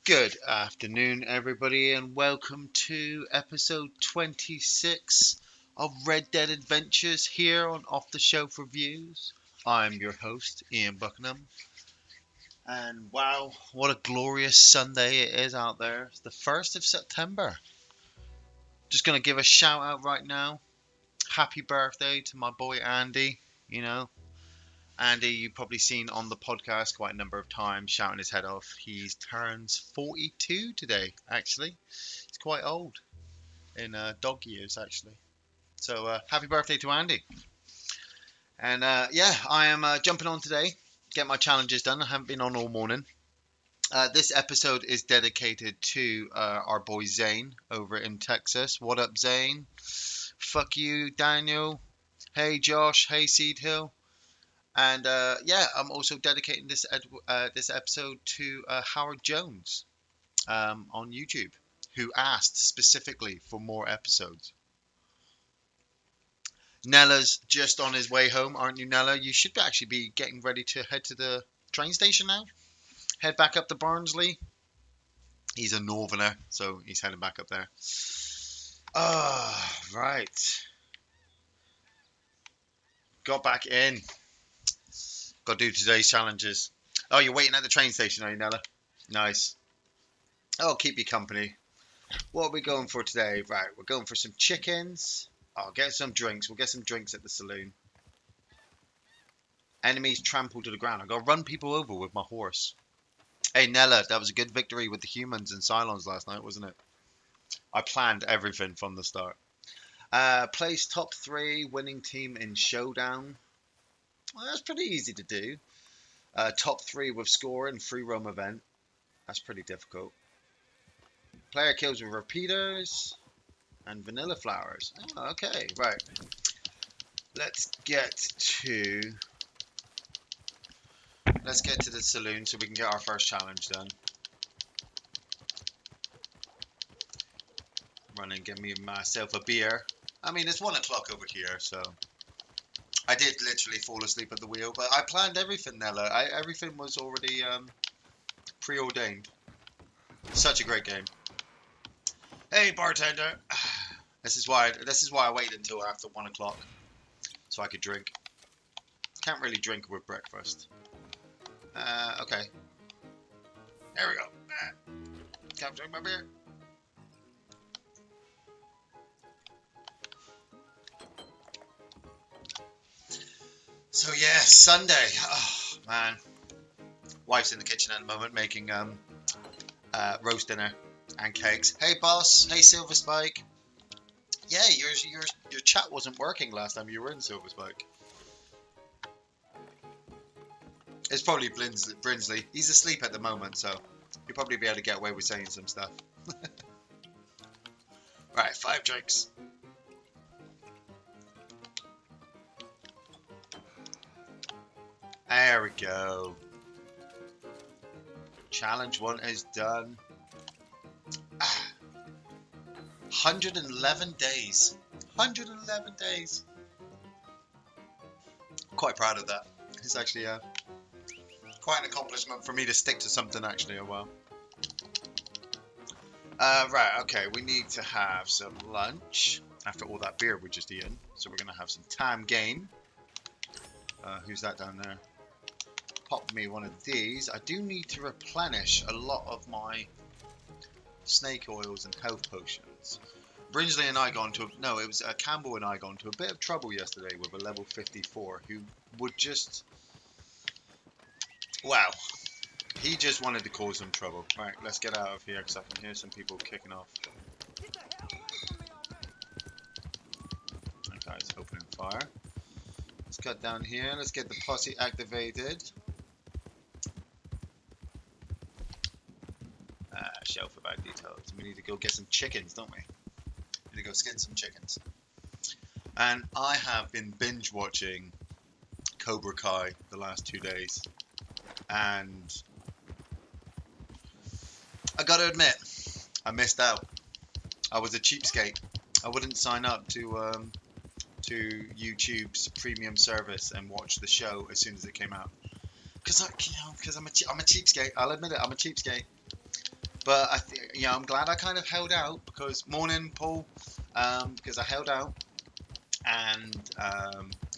Good afternoon, everybody, and welcome to episode 26 of Red Dead Adventures here on Off the Shelf Reviews. I'm your host, Ian Buckingham, and wow, what a glorious Sunday it is out there. It's the 1st of September. Just going to give a shout out right now. Happy birthday to my boy Andy. You know, Andy, you've probably seen on the podcast quite a number of times shouting his head off. He turns 42 today, actually. He's quite old in dog years, actually. So happy birthday to Andy. And yeah, I am jumping on today, get my challenges done. I haven't been on all morning. This episode is dedicated to our boy Zane over in Texas. What up, Zane? Fuck you, Daniel. Hey, Josh. Hey, Seed Hill. And yeah, I'm also dedicating this episode to Howard Jones on YouTube, who asked specifically for more episodes. Nella's just on his way home, aren't you, Nella? You should actually be getting ready to head to the train station now. Head back up to Barnsley. He's a northerner, so he's heading back up there. Ah, right. Got back in. Got to do today's challenges. Oh, you're waiting at the train station, are you, Nella? Nice. I'll keep you company. What are we going for today? Right, we're going for some chickens. I'll get some drinks. We'll get some drinks at the saloon. Enemies trampled to the ground. I've got to run people over with my horse. Hey, Nella, that was a good victory with the humans and Cylons last night, wasn't it? I planned everything from the start. Place top 3, winning team in showdown. Well, that's pretty easy to do. Top 3 with score and free roam event. That's pretty difficult. Player kills with repeaters and vanilla flowers. Oh, okay, right. Let's get to the saloon so we can get our first challenge done. Run and get me myself a beer. I mean, it's 1 o'clock over here, so I did literally fall asleep at the wheel, but I planned everything, Nella. Everything was already preordained. Such a great game. Hey, bartender. This is why I waited until after 1 o'clock so I could drink. Can't really drink with breakfast. Okay. There we go. Can't drink my beer. So yeah, Sunday. Oh man, wife's in the kitchen at the moment making roast dinner and cakes. Hey boss. Hey Silver Spike. Yeah, your chat wasn't working last time you were in Silver Spike. It's probably Brinsley. He's asleep at the moment, so you'll probably be able to get away with saying some stuff. Right, 5 drinks. There we go. Challenge 1 is done. 111 days. 111 days. Quite proud of that. It's actually quite an accomplishment for me to stick to something actually a while. Right, okay, we need to have some lunch after all that beer we just eaten. So we're going to have some time game. Who's that down there? Pop me one of these. I do need to replenish a lot of my snake oils and health potions. Brinsley and I got into it was Campbell and I got into a bit of trouble yesterday with a level 54 who would just, wow, he just wanted to cause some trouble. Right, let's get out of here because I can hear some people kicking off. That guy's opening fire. Let's cut down here. Let's get the posse activated. Shelf about details. We need to go get some chickens, don't we? We need to go skin some chickens. And I have been binge watching Cobra Kai the last 2 days, and I gotta admit, I missed out. I was a cheapskate. I wouldn't sign up to YouTube's premium service and watch the show as soon as it came out, because I'm a cheapskate. I'll admit it. I'm a cheapskate. But I'm glad I kind of held out because morning Paul, because I held out and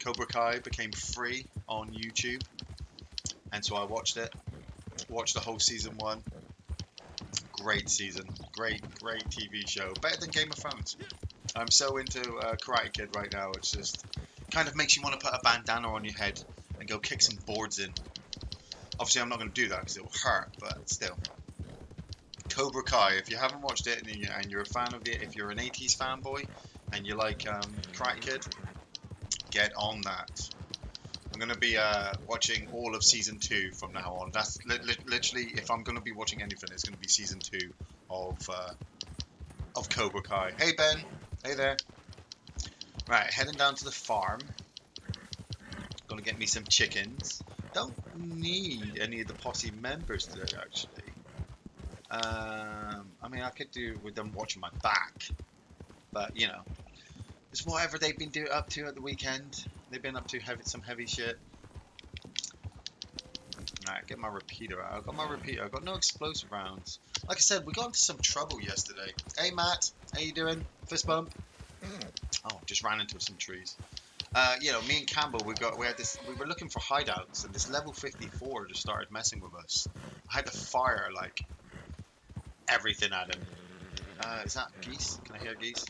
Cobra Kai became free on YouTube, and so I watched it. Watched the whole season one. Great season, great TV show, better than Game of Thrones. I'm so into Karate Kid right now. It's just kind of makes you want to put a bandana on your head and go kick some boards in. Obviously, I'm not going to do that because it will hurt, but still. Cobra Kai, if you haven't watched it and you're a fan of it, if you're an 80s fanboy and you like Karate Kid, get on that. I'm going to be watching all of season 2 from now on. That's literally, if I'm going to be watching anything, it's going to be season 2 of Cobra Kai. Hey Ben, hey there. Right, heading down to the farm. Gonna get me some chickens. Don't need any of the posse members today, actually. I mean, I could do with them watching my back, but it's whatever they've been up to at the weekend. They've been up to some heavy shit. Alright, get my repeater out. I've got my repeater. I've got no explosive rounds. Like I said, we got into some trouble yesterday. Hey Matt, how you doing? Fist bump. Oh, just ran into some trees. Me and Campbell, we were looking for hideouts, and this level 54 just started messing with us. I had to fire like everything at him. Is that geese? Can I hear geese?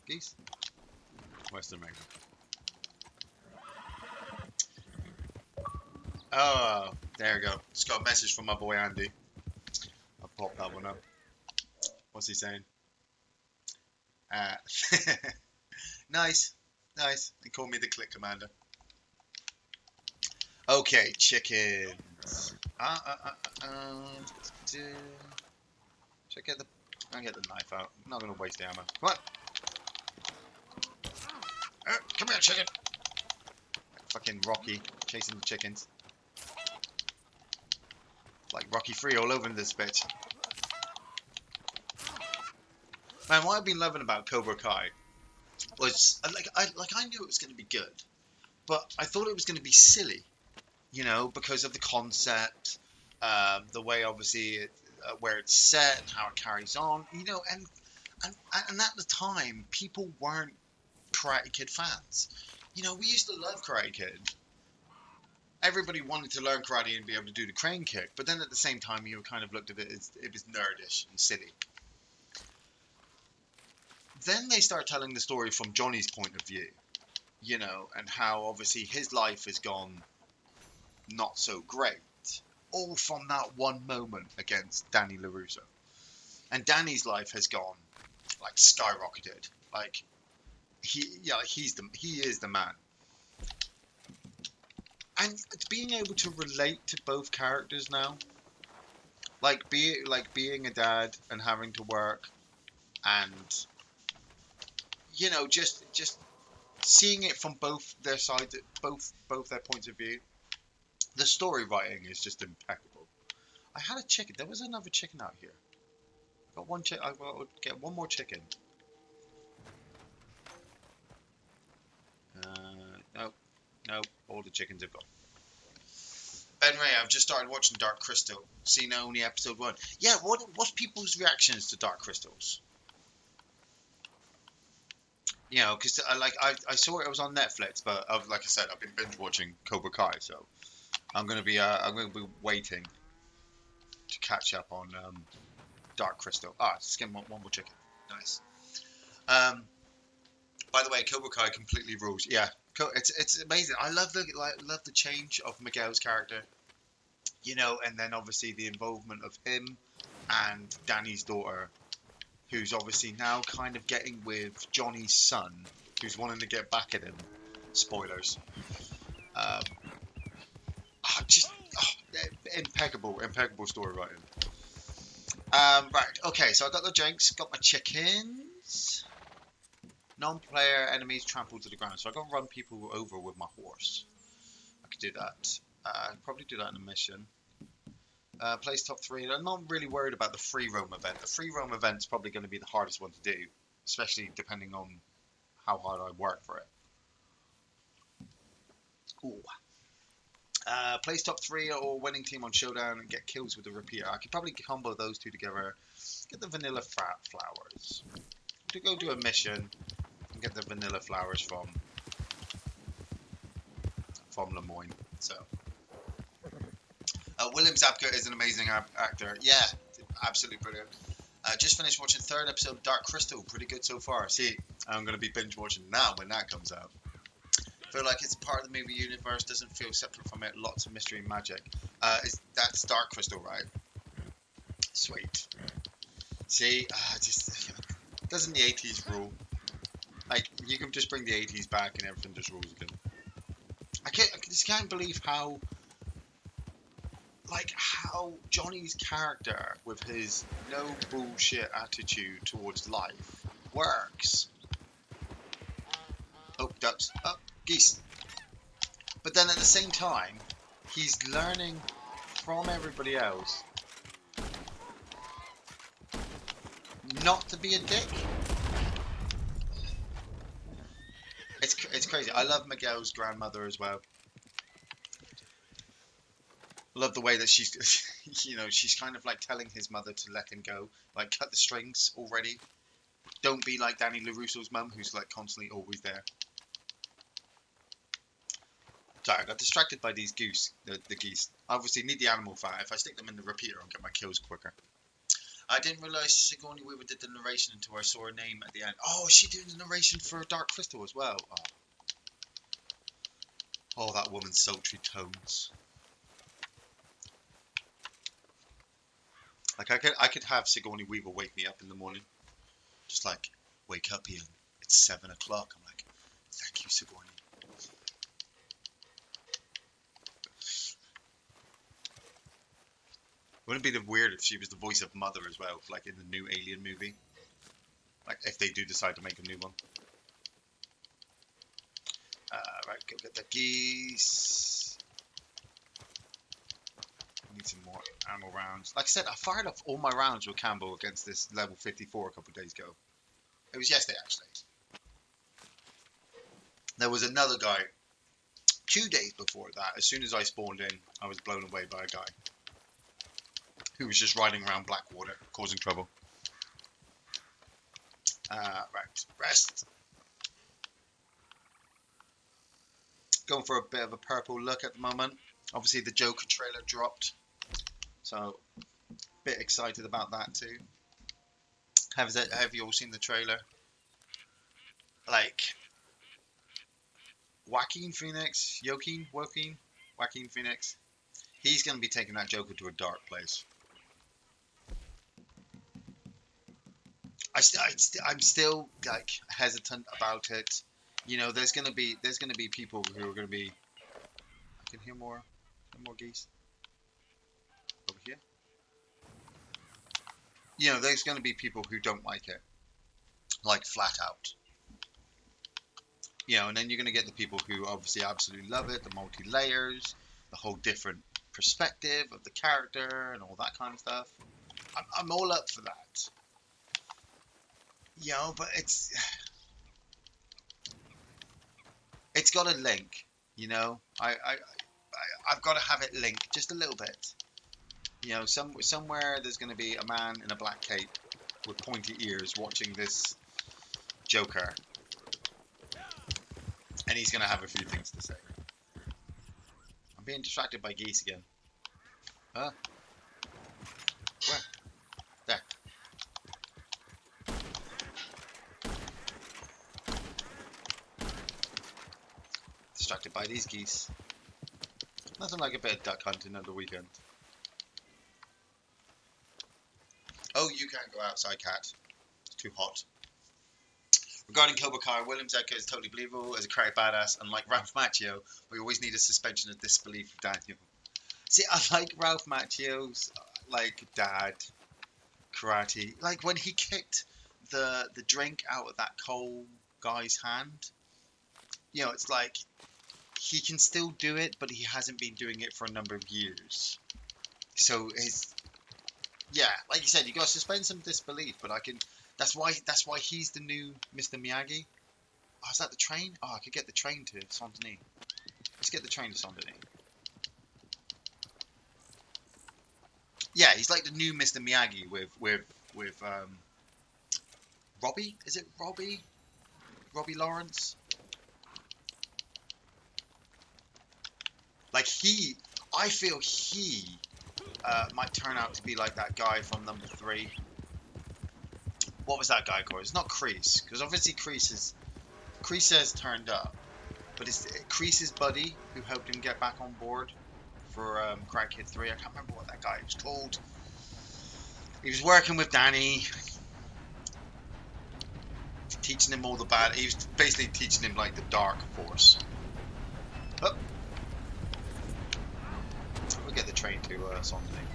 Geese. Western America. Oh, there you go. Just got a message from my boy Andy. I'll pop that one up. What's he saying? Nice. They call me the Click Commander. Okay, chickens. Should I get the knife out? I'm not gonna waste the ammo. Come on. Come here, chicken. Fucking Rocky chasing the chickens. Like Rocky 3 all over this bitch. Man, what I've been loving about Cobra Kai was I knew it was going to be good, but I thought it was going to be silly, because of the concept, the way obviously where it's set and how it carries on, and at the time people weren't Karate Kid fans. We used to love Karate Kid. Everybody wanted to learn karate and be able to do the crane kick, but then at the same time you kind of looked at it as it was nerdish and silly. Then they start telling the story from Johnny's point of view, and how obviously his life has gone not so great, all from that one moment against Danny LaRusso. And Danny's life has gone like skyrocketed. Like he is the man. And being able to relate to both characters now, being a dad and having to work, and just seeing it from both their sides, both their points of view. The story writing is just impeccable. I had a chicken. There was another chicken out here. Got one chicken. I will get one more chicken. No, all the chickens have gone. Ben Ray, I've just started watching Dark Crystal. Seen only episode 1. Yeah, what's people's reactions to Dark Crystals? Because I saw it was on Netflix, but like I said, I've been binge watching Cobra Kai, so I'm gonna be waiting to catch up on Dark Crystal. Just get one more chicken. Nice. By the way, Cobra Kai completely rules. Yeah, it's amazing. I love the change of Miguel's character. And then obviously the involvement of him and Danny's daughter, who's obviously now kind of getting with Johnny's son, who's wanting to get back at him. Spoilers. Just impeccable story writing. Right, okay, so I got the drinks, got my chickens. Non-player enemies trampled to the ground, so I got to run people over with my horse. I could do that. I'd probably do that in a mission. Place top 3. I'm not really worried about the free roam event. The free roam event's probably going to be the hardest one to do, especially depending on how hard I work for it. Ooh. Place top 3 or winning team on Showdown and get kills with the repeater. I could probably combo those two together. Get the vanilla flowers. To go do a mission and get the vanilla flowers from Lemoyne. So William Zabka is an amazing actor. Yeah, absolutely brilliant. Just finished watching third episode of Dark Crystal. Pretty good so far. See, I'm going to be binge watching now when that comes out. Feel like it's part of the movie universe. Doesn't feel separate from it. Lots of mystery and magic. That's Dark Crystal, right? Sweet. See, just doesn't the 80s rule? Like you can just bring the 80s back and everything just rules again. I just can't believe how Johnny's character with his no bullshit attitude towards life works. Oh, ducks. Oh, geese. But then at the same time, he's learning from everybody else not to be a dick. It's crazy. I love Miguel's grandmother as well. I love the way that she's, she's kind of like telling his mother to let him go, like cut the strings already. Don't be like Danny LaRusso's mum, who's like constantly always there. Sorry, I got distracted by these the geese. I obviously need the animal fat. If I stick them in the repeater, I'll get my kills quicker. I didn't realise Sigourney Weaver did the narration until I saw her name at the end. Oh, is she doing the narration for Dark Crystal as well? Oh, that woman's sultry tones. Like I could have Sigourney Weaver wake me up in the morning, just like, wake up, Iain. It's 7 o'clock. I'm like, thank you, Sigourney. Wouldn't it be weird if she was the voice of Mother as well, like in the new Alien movie? Like if they do decide to make a new one. Right, go get the geese. Need some more ammo rounds. Like I said, I fired off all my rounds with Campbell against this level 54 a couple of days ago. It was yesterday, actually. There was another guy 2 days before that. As soon as I spawned in, I was blown away by a guy who was just riding around Blackwater, causing trouble. Right, rest. Going for a bit of a purple look at the moment. Obviously, the Joker trailer dropped, so a bit excited about that too. Have you all seen the trailer? Like, Joaquin Phoenix, he's going to be taking that Joker to a dark place. I'm still like hesitant about it. There's gonna be people who are gonna be. I can hear more geese over here. There's gonna be people who don't like it, like flat out. And then you're gonna get the people who obviously absolutely love it, the multi-layers, the whole different perspective of the character and all that kind of stuff. I'm all up for that. But it's got a link. I've got to have it linked just a little bit. Somewhere there's going to be a man in a black cape with pointy ears watching this Joker, and he's going to have a few things to say. I'm being distracted by geese again. Huh? Where? There. Distracted by these geese. Nothing like a bit of duck hunting at the weekend. Oh, you can't go outside, cat. It's too hot. Regarding Cobra Kai, William Zabka is totally believable as a karate badass, and like Ralph Macchio, we always need a suspension of disbelief of Daniel. See, I like Ralph Macchio's like dad karate. Like when he kicked the drink out of that Cole guy's hand. It's like he can still do it, but he hasn't been doing it for a number of years. So like you said, you got to suspend some disbelief. But that's why he's the new Mr. Miyagi. Oh, is that the train? Oh, I could get the train to Saint Denis. Let's get the train to Saint Denis. Yeah, he's like the new Mr. Miyagi with Robbie. Is it Robbie? Robbie Lawrence? Like I feel he might turn out to be like that guy from number 3. What was that guy called? It's not Kreese, because obviously Kreese has turned up, but it's Kreese's buddy who helped him get back on board for Karate Kid 3. I can't remember what that guy was called. He was working with Danny, teaching him all the bad. He was basically teaching him like the dark force. Oh, we'll get the train to something.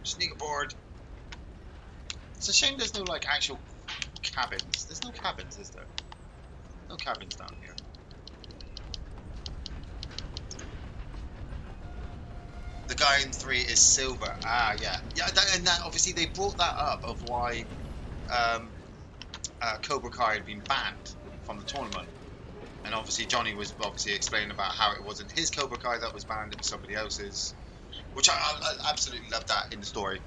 Sneak aboard. It's a shame there's no like actual cabins. There's no cabins, is there? No cabins down here. The guy in 3 is Silver. Ah, yeah, yeah. And that obviously they brought that up of why Cobra Kai had been banned from the tournament, and obviously Johnny was obviously explaining about how it wasn't his Cobra Kai that was banned; it was somebody else's, which I absolutely love that in the story.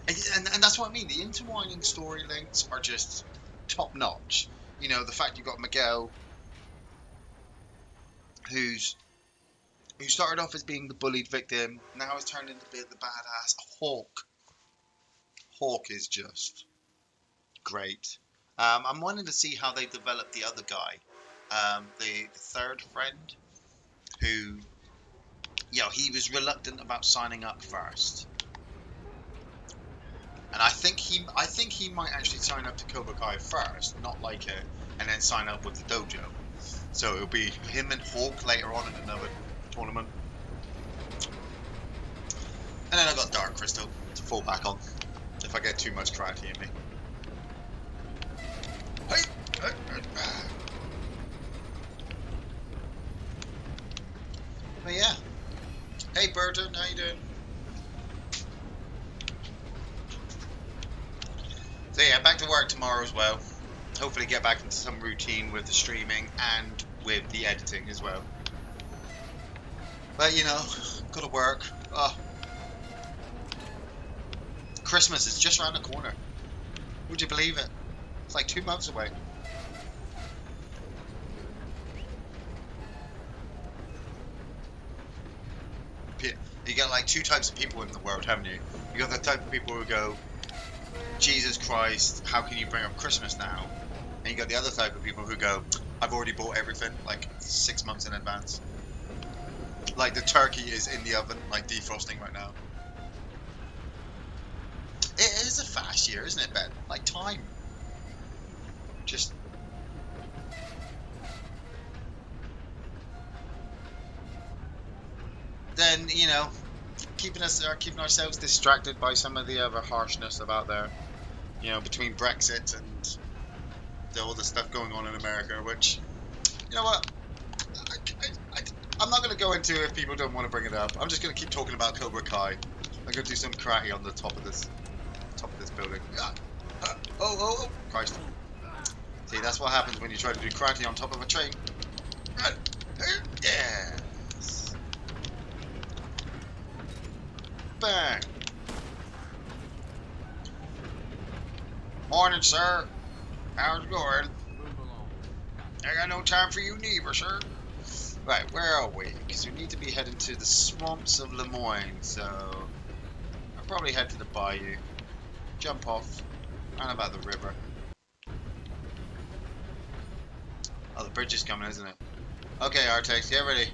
And that's what I mean. The intertwining story links are just top notch. You know, the fact you've got Miguel, who started off as being the bullied victim, now has turned into being the badass. Hawk is just great. I'm wanting to see how they develop the other guy, the third friend, who, he was reluctant about signing up first, and I think he might actually sign up to Cobra Kai first, not like it, and then sign up with the dojo. So it'll be him and Hawk later on in another tournament. And then I got Dark Crystal to fall back on if I get too much karate in me. Hey! But yeah. Hey Burton, how you doing? So yeah, back to work tomorrow as well. Hopefully get back into some routine with the streaming and with the editing as well. But gotta work. Oh. Christmas is just around the corner. Would you believe it? It's like 2 months away. You got like 2 types of people in the world, haven't you? You got the type of people who go, Jesus Christ, how can you bring up Christmas now? And you got the other type of people who go, I've already bought everything like 6 months in advance. Like the turkey is in the oven, like defrosting right now. It is a fast year, isn't it, Ben? Like time. Just. Then, keeping ourselves distracted by some of the other harshness about there. Between Brexit and all the stuff going on in America, which, you know what? I'm not going to go into it if people don't want to bring it up. I'm just going to keep talking about Cobra Kai. I'm going to do some karate on the top of this building. Oh, Christ. See, that's what happens when you try to do karate on top of a train. Yes. Bang. Morning, sir. How's it going? I got no time for you neither, sir. Right, where are we? Because we need to be heading to the swamps of Lemoyne, so I'll probably head to the bayou, jump off, round about the river. Oh, the bridge is coming, isn't it? Okay, Artex, get ready.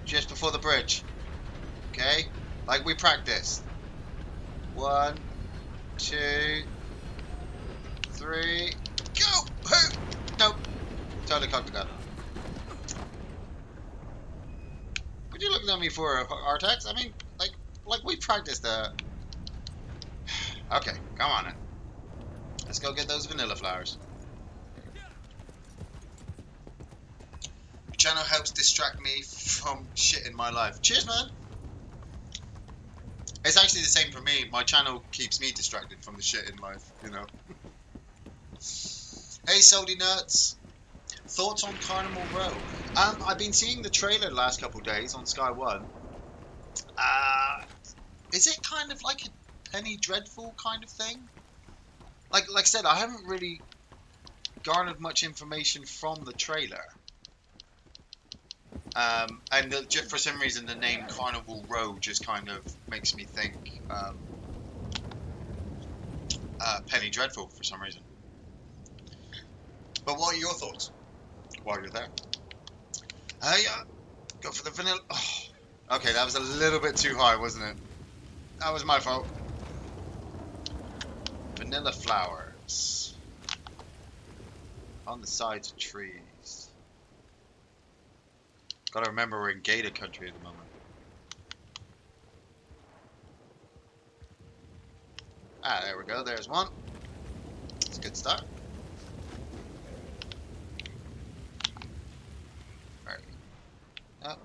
Just before the bridge. Okay? Like we practiced. 1, 2, 3, go! Nope. Totally cocked it up. What are you looking at me for, Artex? I mean, like we practiced that. Okay, come on then. Let's go get those vanilla flowers. Your channel helps distract me from shit in my life. Cheers, man. It's actually the same for me. My channel keeps me distracted from the shit in life, Hey, Salty Nuts. Thoughts on Carnival Row? I've been seeing the trailer the last couple of days on Sky One. Uh, is it kind of like a Penny Dreadful kind of thing? Like I said, I haven't really garnered much information from the trailer. Just for some reason, the name Carnival Row just kind of makes me think Penny Dreadful for some reason. But what are your thoughts while you're there? Yeah, go for the vanilla. Oh, okay, that was a little bit too high, wasn't it? That was my fault. Vanilla flowers on the sides of trees. Gotta remember we're in Gator country at the moment. Ah, there we go. There's one. It's a good start. Right. Oh,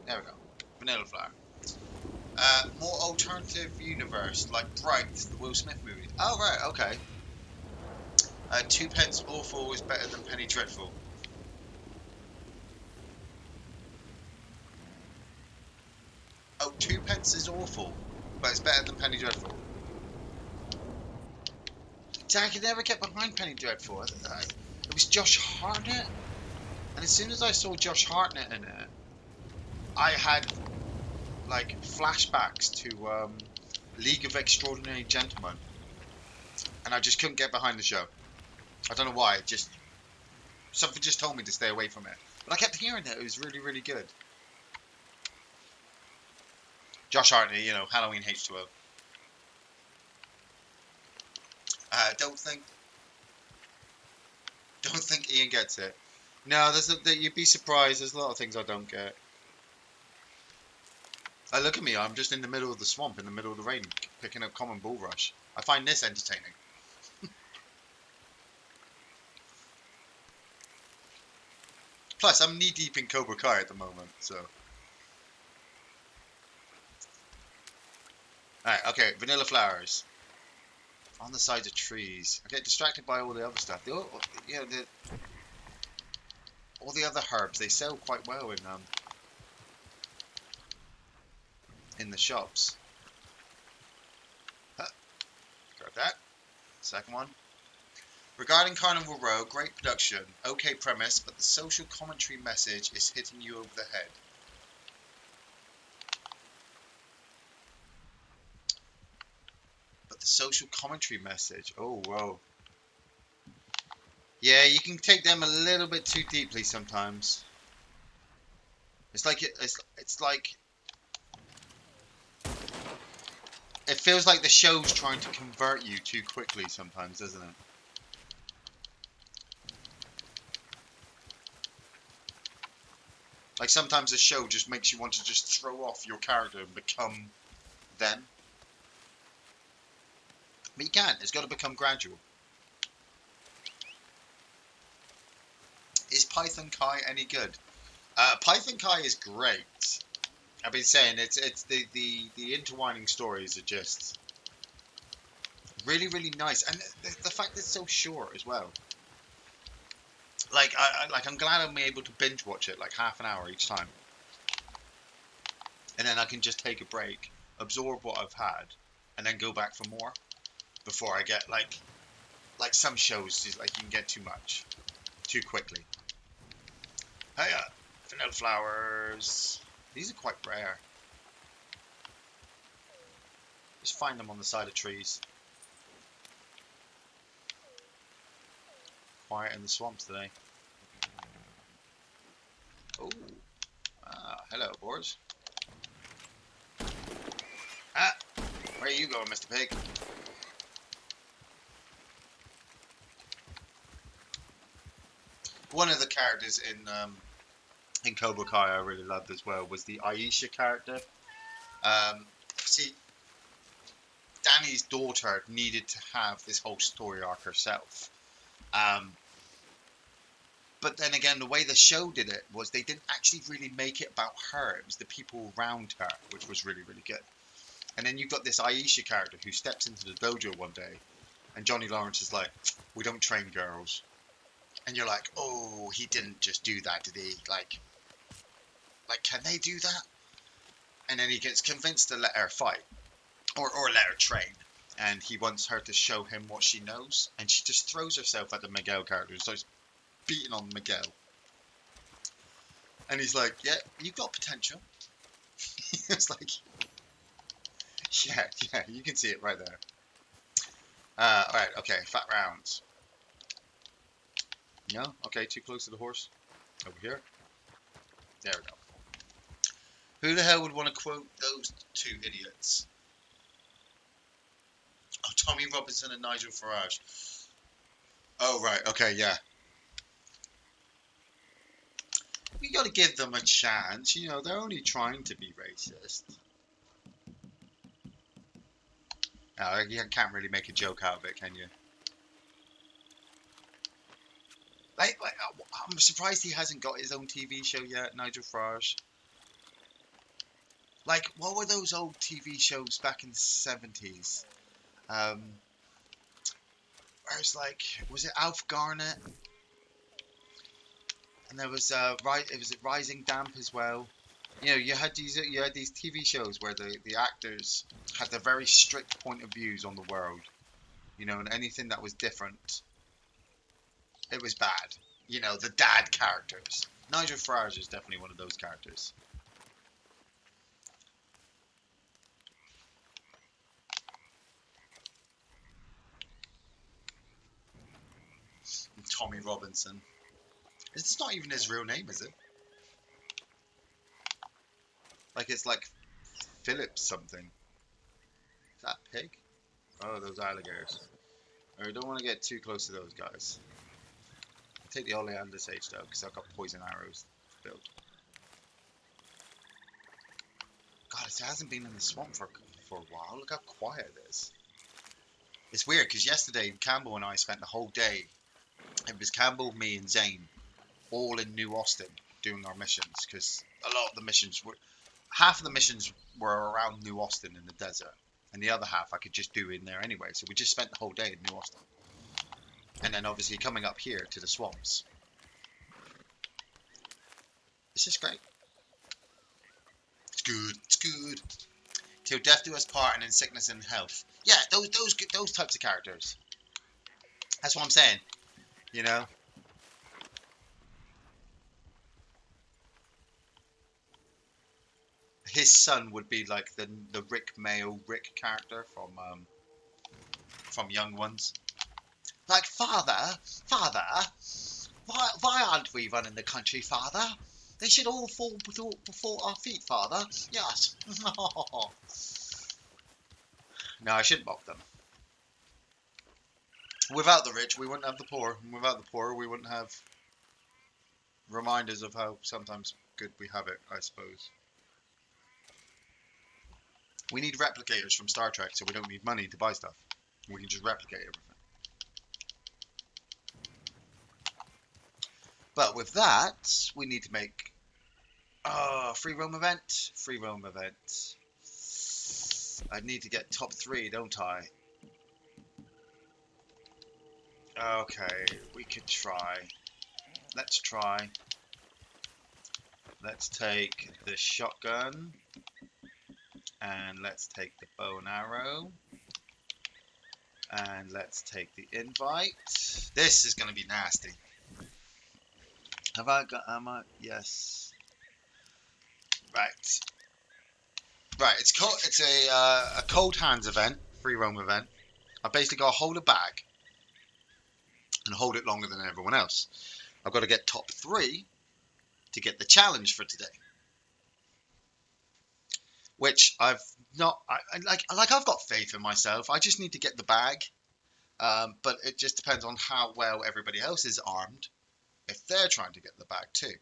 there we go. Vanilla flower. More alternative universe, like Bright, the Will Smith movie. Oh, right, okay. Twopence Awful is better than Penny Dreadful. Oh, Twopence is awful, but it's better than Penny Dreadful. See, I could never get behind Penny Dreadful. It was Josh Hartnett, and as soon as I saw Josh Hartnett in it, I had like flashbacks to League of Extraordinary Gentlemen, and I just couldn't get behind the show. I don't know why. Something just told me to stay away from it. But I kept hearing that it was really, really good. Josh Hartnett, Halloween H2O. Don't think Iain gets it. No, you'd be surprised. There's a lot of things I don't get. Look at me. I'm just in the middle of the swamp, in the middle of the rain, picking up common bulrush. I find this entertaining. Plus, I'm knee deep in Cobra Kai at the moment, so. Alright, okay, vanilla flowers. On the sides of trees. I get distracted by all the other stuff. All the other herbs, they sell quite well in the shops. Huh, grab that. Second one. Regarding Carnival Row, great production, okay premise, but the social commentary message is hitting you over the head. But the social commentary message, oh whoa. Yeah, you can take them a little bit too deeply sometimes. It's like it feels like the show's trying to convert you too quickly sometimes, doesn't it? Like sometimes the show just makes you want to just throw off your character and become them. But you can't. It's got to become gradual. Is Python Kai any good? Python Kai is great. I've been saying it's the intertwining stories are just really, really nice, and the fact that it's so short as well. Like I'm glad I'm able to binge watch it like half an hour each time, and then I can just take a break, absorb what I've had, and then go back for more before I get like some shows is like you can get too much too quickly. Hey, vanilla flowers. These are quite rare. Just find them on the side of trees. Quiet in the swamps today. Oh, hello, boys. Where are you going, Mr. Pig? One of the characters in Cobra Kai I really loved as well was the Aisha character. See, Danny's daughter needed to have this whole story arc herself. But then again, the way the show did it was they didn't actually really make it about her. It was the people around her, which was really, really good. And then you've got this Aisha character who steps into the dojo one day, and Johnny Lawrence is like, "We don't train girls. And you're like, oh, he didn't just do that, did he? Like, can they do that? And then he gets convinced to let her fight, or let her train. And he wants her to show him what she knows. And she just throws herself at the Miguel character and starts beating on Miguel. And he's like, yeah, you've got potential. It's like, yeah, you can see it right there. Alright, okay, fat rounds. No? Okay, too close to the horse. Over here. There we go. Who the hell would want to quote those two idiots? Oh, Tommy Robinson and Nigel Farage. Oh, right, okay, yeah. We got to give them a chance. You know, they're only trying to be racist. You can't really make a joke out of it, can you? Like, I'm surprised he hasn't got his own TV show yet, Nigel Farage. Like, what were those old TV shows back in the 70s? Where's like, was it Alf Garnett? And there was it was Rising Damp as well. You know, you had these TV shows where the actors had their very strict point of views on the world. You know, and anything that was different, it was bad. You know, the dad characters. Nigel Farage is definitely one of those characters. And Tommy Robinson. It's not even his real name, is it? Like, it's like Philip something. Is that a pig? Oh, those alligators. I don't want to get too close to those guys. I'll take the oleander sage though, because I've got poison arrows to build. God, it hasn't been in the swamp for a while. Look how quiet it is. It's weird, because yesterday Campbell and I spent the whole day. It was Campbell, me, and Zane all in New Austin doing our missions, because a lot of the missions were... Half of the missions were around New Austin in the desert, and the other half I could just do in there anyway. So we just spent the whole day in New Austin. And then obviously coming up here to the swamps. It's just great. It's good. It's good. Till death do us part, and in sickness and health. Yeah, those types of characters. That's what I'm saying. You know. His son would be like the Rick Mayo Rick character from Young Ones. Like, father, why aren't we running the country, father? They should all fall before our feet, father. Yes. No, I shouldn't mock them. Without the rich, we wouldn't have the poor. And without the poor, we wouldn't have reminders of how sometimes good we have it, I suppose. We need replicators from Star Trek, so we don't need money to buy stuff. We can just replicate everything. But with that, we need to make free roam event. Free roam event. I need to get top 3, don't I? Okay, we could try. Let's try. Let's take the shotgun. And let's take the bow and arrow. And let's take the invite. This is going to be nasty. Have I got... Yes. Right. Right, it's a cold hands event, free roam event. I've basically got to hold a bag and hold it longer than everyone else. I've got to get top 3 to get the challenge for today. Which I've not, I've got faith in myself. I just need to get the bag. But it just depends on how well everybody else is armed if they're trying to get the bag too.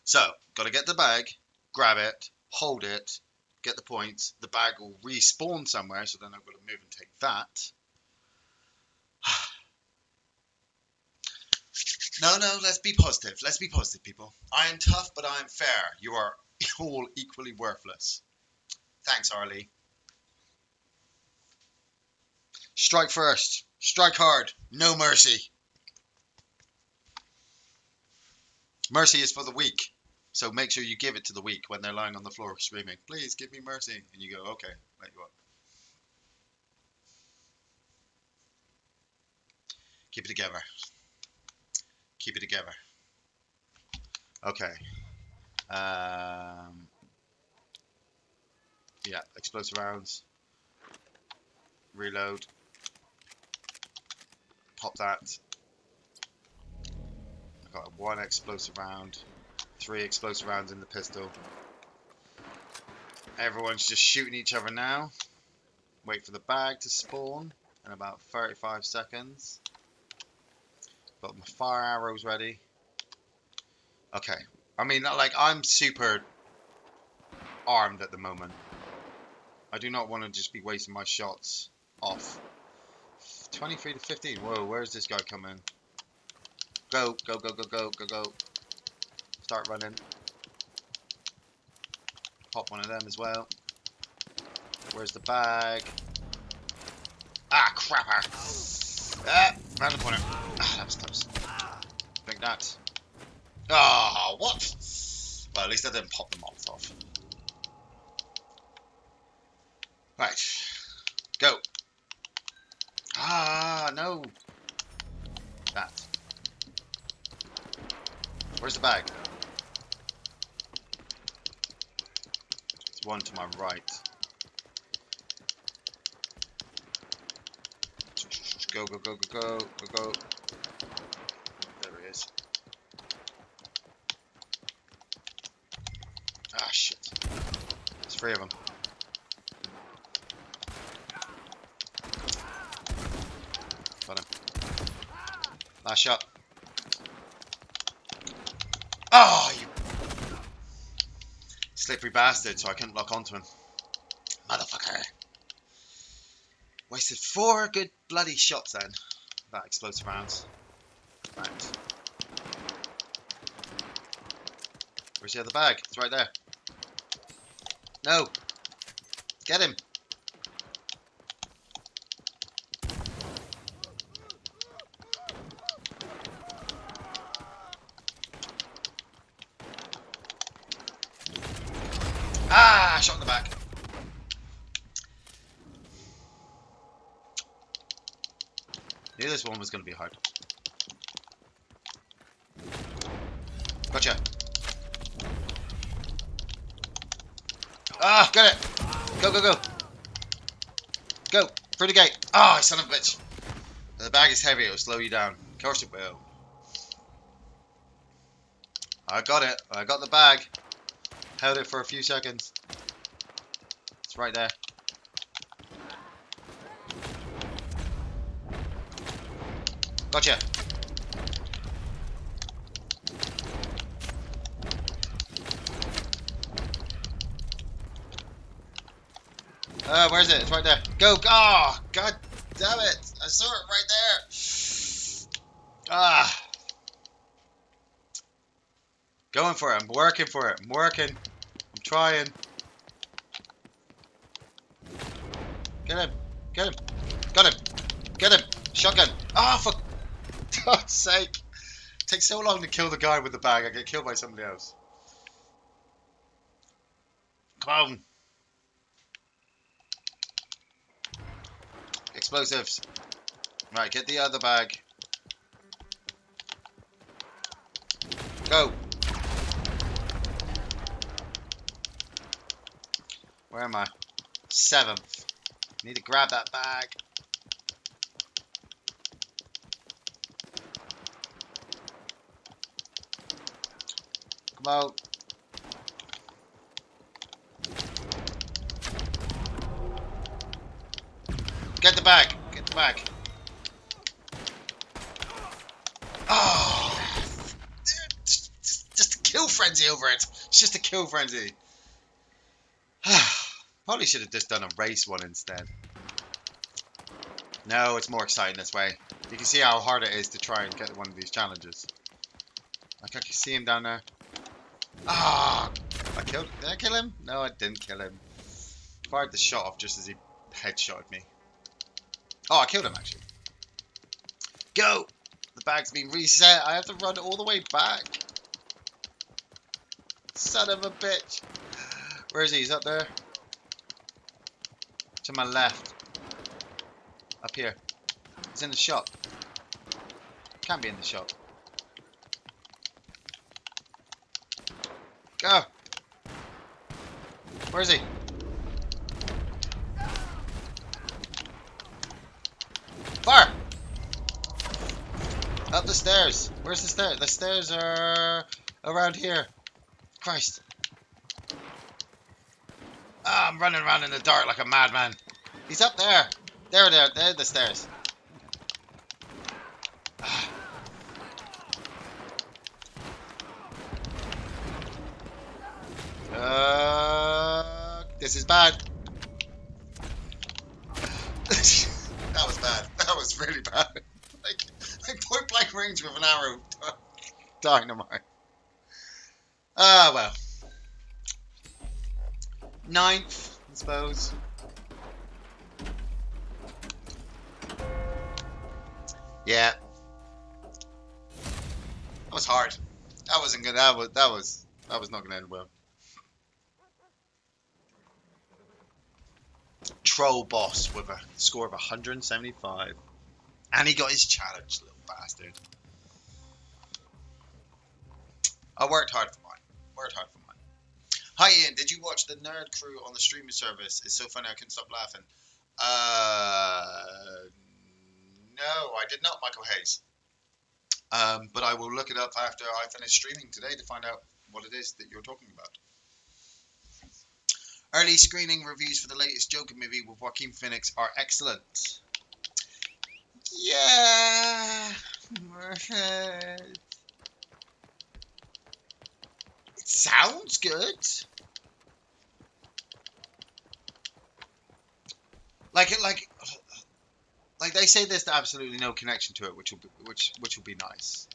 So, got to get the bag, grab it, hold it, get the points. The bag will respawn somewhere, so then I've got to move and take that. No, let's be positive. Let's be positive, people. I am tough, but I am fair. You are all equally worthless. Thanks, Harley. Strike first. Strike hard. No mercy. Mercy is for the weak. So make sure you give it to the weak when they're lying on the floor screaming, please give me mercy. And you go, okay, let you up. Keep it together. Keep it together. Okay. Yeah, explosive rounds. Reload. Pop that. I've got 1 explosive round. 3 explosive rounds in the pistol. Everyone's just shooting each other now. Wait for the bag to spawn in about 35 seconds. Got my fire arrows ready. Okay. I mean, like, I'm super armed at the moment. I do not want to just be wasting my shots off. 23 to 15. Whoa, where's this guy coming? Go, go, go, go, go, go, go. Start running. Pop one of them as well. Where's the bag? Ah, crapper. Ah, round the corner. Ah, that was close. Drink that. Ah, what? Well, at least I didn't pop the Molotov. Right. Go. Ah, no. That. Where's the bag? It's one to my right. Go, go, go, go, go, go, go. There he is. Ah, shit. There's 3 of them. Got him. Last shot. Oh, you slippery bastard, so I couldn't lock onto him. Motherfucker. Wasted 4 good bloody shots then. That explosive rounds. Right. Where's the other bag? It's right there. No. Get him. Ah, shot in the back. Knew this one was going to be hard. Gotcha. Ah, got it. Go, go, go. Go. Through the gate. Ah, son of a bitch. The bag is heavy. It'll slow you down. Of course it will. I got it. I got the bag. Held it for a few seconds. It's right there. Gotcha. Where's it? It's right there. Go. Oh, god damn it. I saw it right there. Ah. Going for it. I'm working for it. I'm working. I'm trying. Get him. Get him. Got him. Get him. Shotgun. Ah, for God's sake. It takes so long to kill the guy with the bag. I get killed by somebody else. Come on. Explosives. Right, get the other bag. Go. Where am I? 7th. Need to grab that bag. Come out. Get the bag. Get the bag. Oh. Just a kill frenzy over it. It's just a kill frenzy. Probably should have just done a race one instead. No, it's more exciting this way. You can see how hard it is to try and get one of these challenges. I can see him down there. Ah! Did I kill him? No, I didn't kill him. Fired the shot off just as he headshotted me. Oh, I killed him actually. Go! The bag's been reset. I have to run all the way back. Son of a bitch. Where is he? He's up there. To my left. Up here. He's in the shop. Can't be in the shop. Go. Where is he? Fire! Up the stairs. Where's the stairs? The stairs are around here. Christ. Ah, I'm running around in the dark like a madman. He's up there. There, the stairs. This is bad. That was bad. That was really bad. like point blank range with an arrow. Dynamite. Ah, well. Ninth, I suppose. Yeah. That was hard. That wasn't good. That was not gonna end well. Troll boss with a score of 175. And he got his challenge, little bastard. I worked hard for mine. Hi Ian, did you watch the Nerd Crew on the streaming service? It's so funny I couldn't stop laughing. No, I did not, Michael Hayes. But I will look it up after I finish streaming today to find out what it is that you're talking about. Early screening reviews for the latest Joker movie with Joaquin Phoenix are excellent. Yeah. It sounds good. Like they say, there's absolutely no connection to it, which will be nice.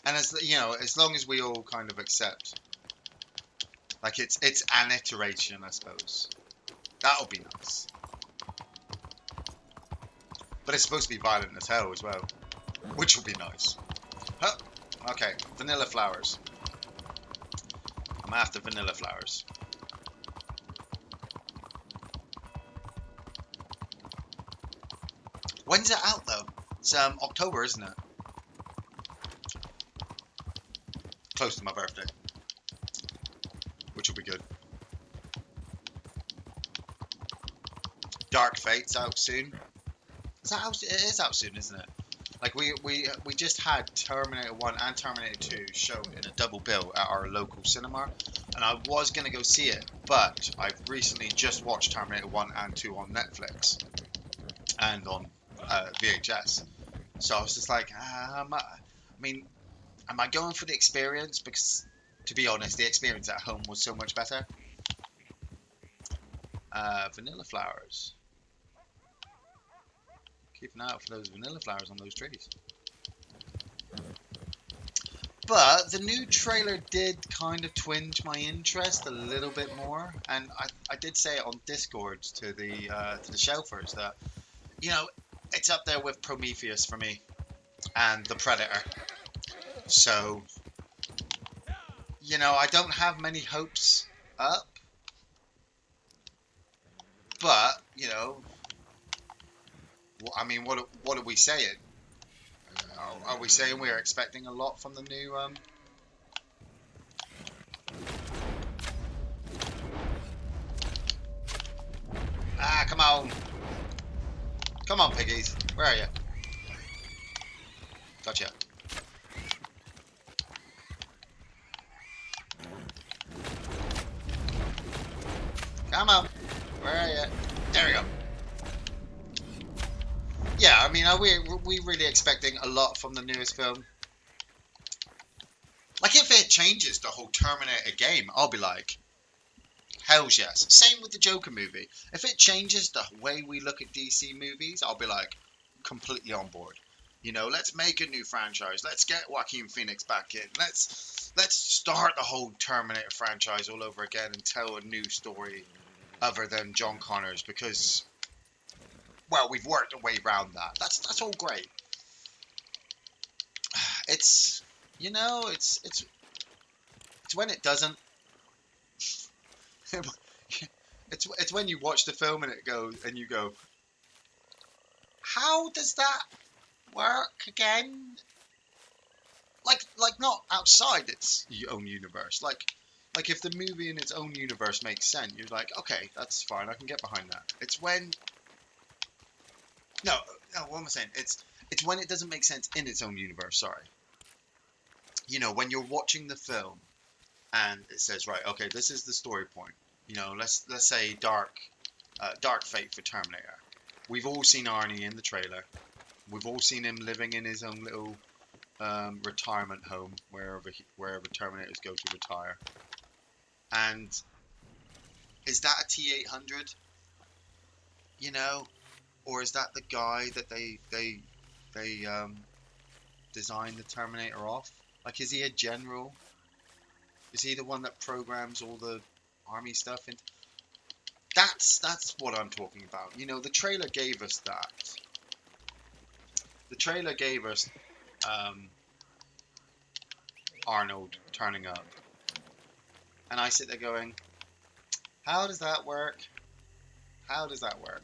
And as you know, as long as we all kind of accept, like it's an iteration, I suppose. That'll be nice. But it's supposed to be violent as hell as well, which will be nice. Huh. Okay, vanilla flowers. I'm after vanilla flowers. When's it out though? It's October, isn't it? Close to my birthday, which will be good. Dark Fate's out soon. Is that out? It is out soon, isn't it? Like we just had Terminator 1 and Terminator 2 shown in a double bill at our local cinema, and I was gonna go see it, but I've recently just watched Terminator 1 and 2 on Netflix and on VHS. So I was just like, am I going for the experience? Because, to be honest, the experience at home was so much better. Vanilla flowers. Keep an eye out for those vanilla flowers on those trees. But the new trailer did kind of twinge my interest a little bit more, and I did say it on Discord to the shelfers that, you know, it's up there with Prometheus for me and The Predator. So, you know, I don't have many hopes up, but you know, I mean, what are we saying? Are we saying we're expecting a lot from the new? Come on, piggies, where are you? Gotcha. Come on, where are you? There we go. Yeah, I mean, are we really expecting a lot from the newest film? Like, if it changes the whole Terminator game, I'll be like, hells yes. Same with the Joker movie. If it changes the way we look at DC movies, I'll be like, completely on board. You know, let's make a new franchise. Let's get Joaquin Phoenix back in. Let's start the whole Terminator franchise all over again and tell a new story other than John Connor's, because, well, we've worked our way around that. That's all great. It's it's when it doesn't. It's when you watch the film and you go, how does that work again? Like not outside its own universe. Like if the movie in its own universe makes sense, you're like, okay, that's fine, I can get behind that. It's when no, no, what am I saying? It's when it doesn't make sense in its own universe. Sorry, when you're watching the film and it says, right, okay, this is the story point. Let's say Dark Fate for Terminator. We've all seen Arnie in the trailer. We've all seen him living in his own little retirement home wherever Terminators go to retire. And is that a T-800? You know, or is that the guy that they designed the Terminator off? Like, is he a general? Is he the one that programs all the army stuff? And that's what I'm talking about. The trailer gave us that. The trailer gave us Arnold turning up, and I sit there going, how does that work? How does that work?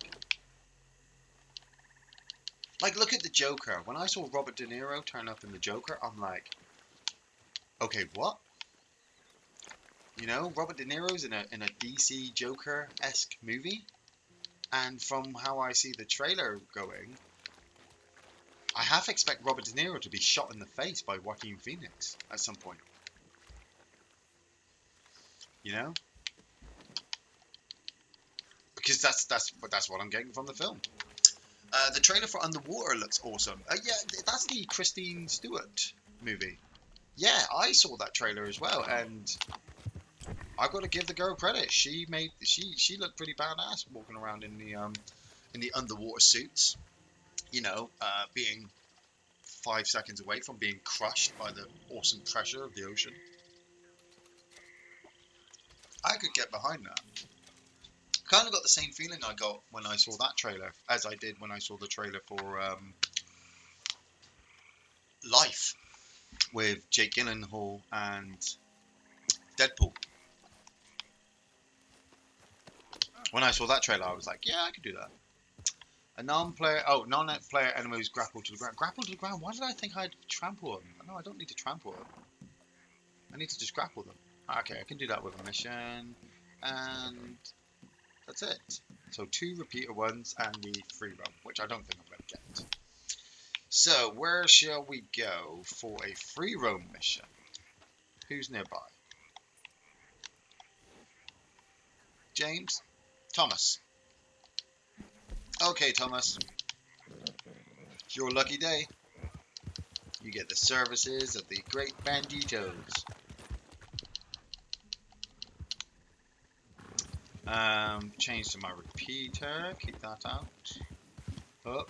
Like, look at the Joker. When I saw Robert De Niro turn up in the Joker, I'm like, okay, what? Robert De Niro's in a DC Joker-esque movie, and from how I see the trailer going, I half expect Robert De Niro to be shot in the face by Joaquin Phoenix at some point. Because that's what I'm getting from the film. The trailer for Underwater looks awesome. Yeah, that's the Kristen Stewart movie. Yeah, I saw that trailer as well, and I've got to give the girl credit. She looked pretty badass walking around in the underwater suits. Being 5 seconds away from being crushed by the awesome pressure of the ocean. I could get behind that. Kind of got the same feeling I got when I saw that trailer as I did when I saw the trailer for Life with Jake Gyllenhaal and Deadpool. When I saw that trailer, I was like, yeah, I could do that. A non-player enemies grapple to the ground. Grapple to the ground? Why did I think I'd trample them? No, I don't need to trample them. I need to just grapple them. Okay, I can do that with a mission. And that's it. So 2 repeater ones and the free roam, which I don't think I'm going to get. So where shall we go for a free roam mission? Who's nearby? James? Thomas. Okay, Thomas. It's your lucky day. You get the services of the great banditos. Change to my repeater. Keep that out. Oh.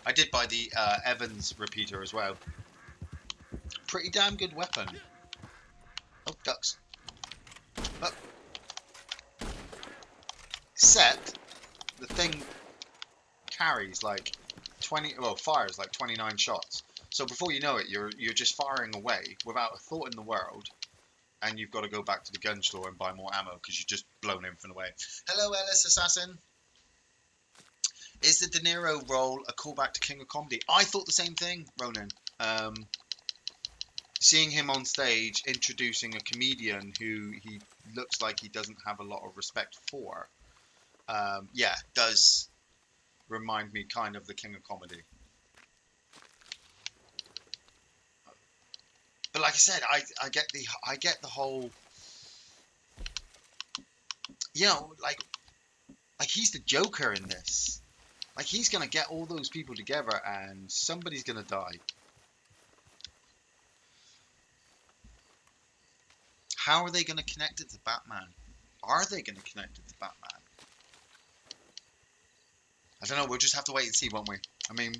I did buy the Evans repeater as well. Pretty damn good weapon. Oh, ducks. Oh. Except the thing carries like fires like 29 shots. So before you know it, you're just firing away without a thought in the world, and you've got to go back to the gun store and buy more ammo because you've just blown everything away. Hello, Ellis Assassin. Is the De Niro role a callback to King of Comedy? I thought the same thing, Ronan. Seeing him on stage introducing a comedian who he looks like he doesn't have a lot of respect for, does remind me kind of the King of Comedy. But like I said, I get the whole, like he's the Joker in this. Like, he's gonna get all those people together and somebody's gonna die. How are they gonna connect it to Batman? Are they gonna connect it to Batman? I don't know. We'll just have to wait and see, won't we? I mean,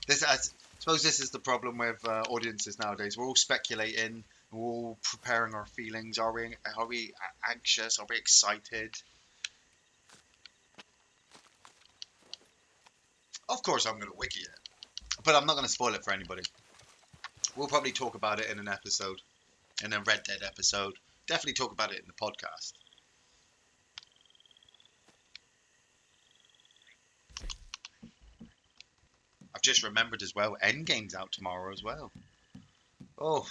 I suppose this is the problem with audiences nowadays. We're all speculating. We're all preparing our feelings. Are we anxious? Are we excited? Of course, I'm going to wiki it. But I'm not going to spoil it for anybody. We'll probably talk about it in an episode, in a Red Dead episode. Definitely talk about it in the podcast. I've just remembered as well, Endgame's out tomorrow as well. Oh,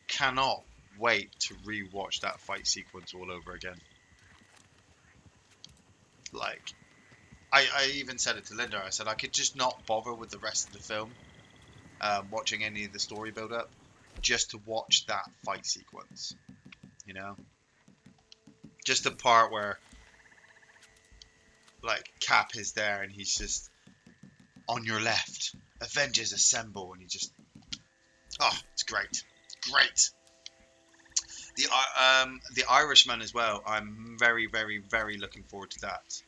cannot wait to re-watch that fight sequence all over again. Like, I even said it to Linda. I said I could just not bother with the rest of the film, watching any of the story build-up, just to watch that fight sequence. You know, just the part where like Cap is there and he's just on your left, Avengers assemble, and he just, oh, it's great, great. The Irishman as well. I'm very, very, very looking forward to that.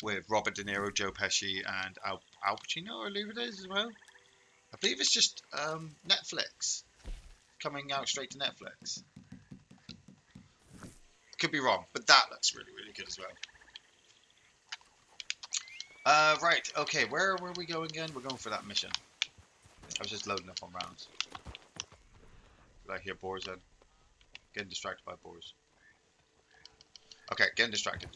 With Robert De Niro, Joe Pesci, and Al Pacino, I believe it is as well. I believe it's just Netflix, coming out straight to Netflix. Could be wrong, but that looks really, really good as well. Right, okay, where were we going again? We're going for that mission. I was just loading up on rounds. Did I hear boars then? Getting distracted by boars. Okay, getting distracted.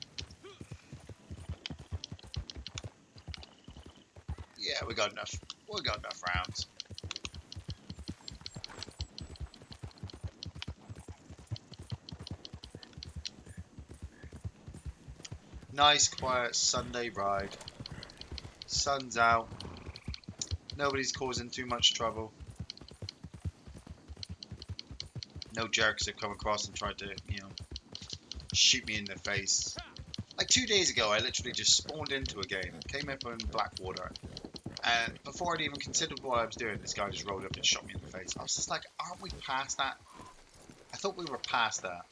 Yeah, we got enough. We got enough rounds. Nice, quiet Sunday ride. Sun's out. Nobody's causing too much trouble. No jerks have come across and tried to, shoot me in the face. Like 2 days ago, I literally just spawned into a game, came up in Blackwater, and before I'd even considered what I was doing, this guy just rolled up and shot me in the face. I was just like, aren't we past that? I thought we were past that,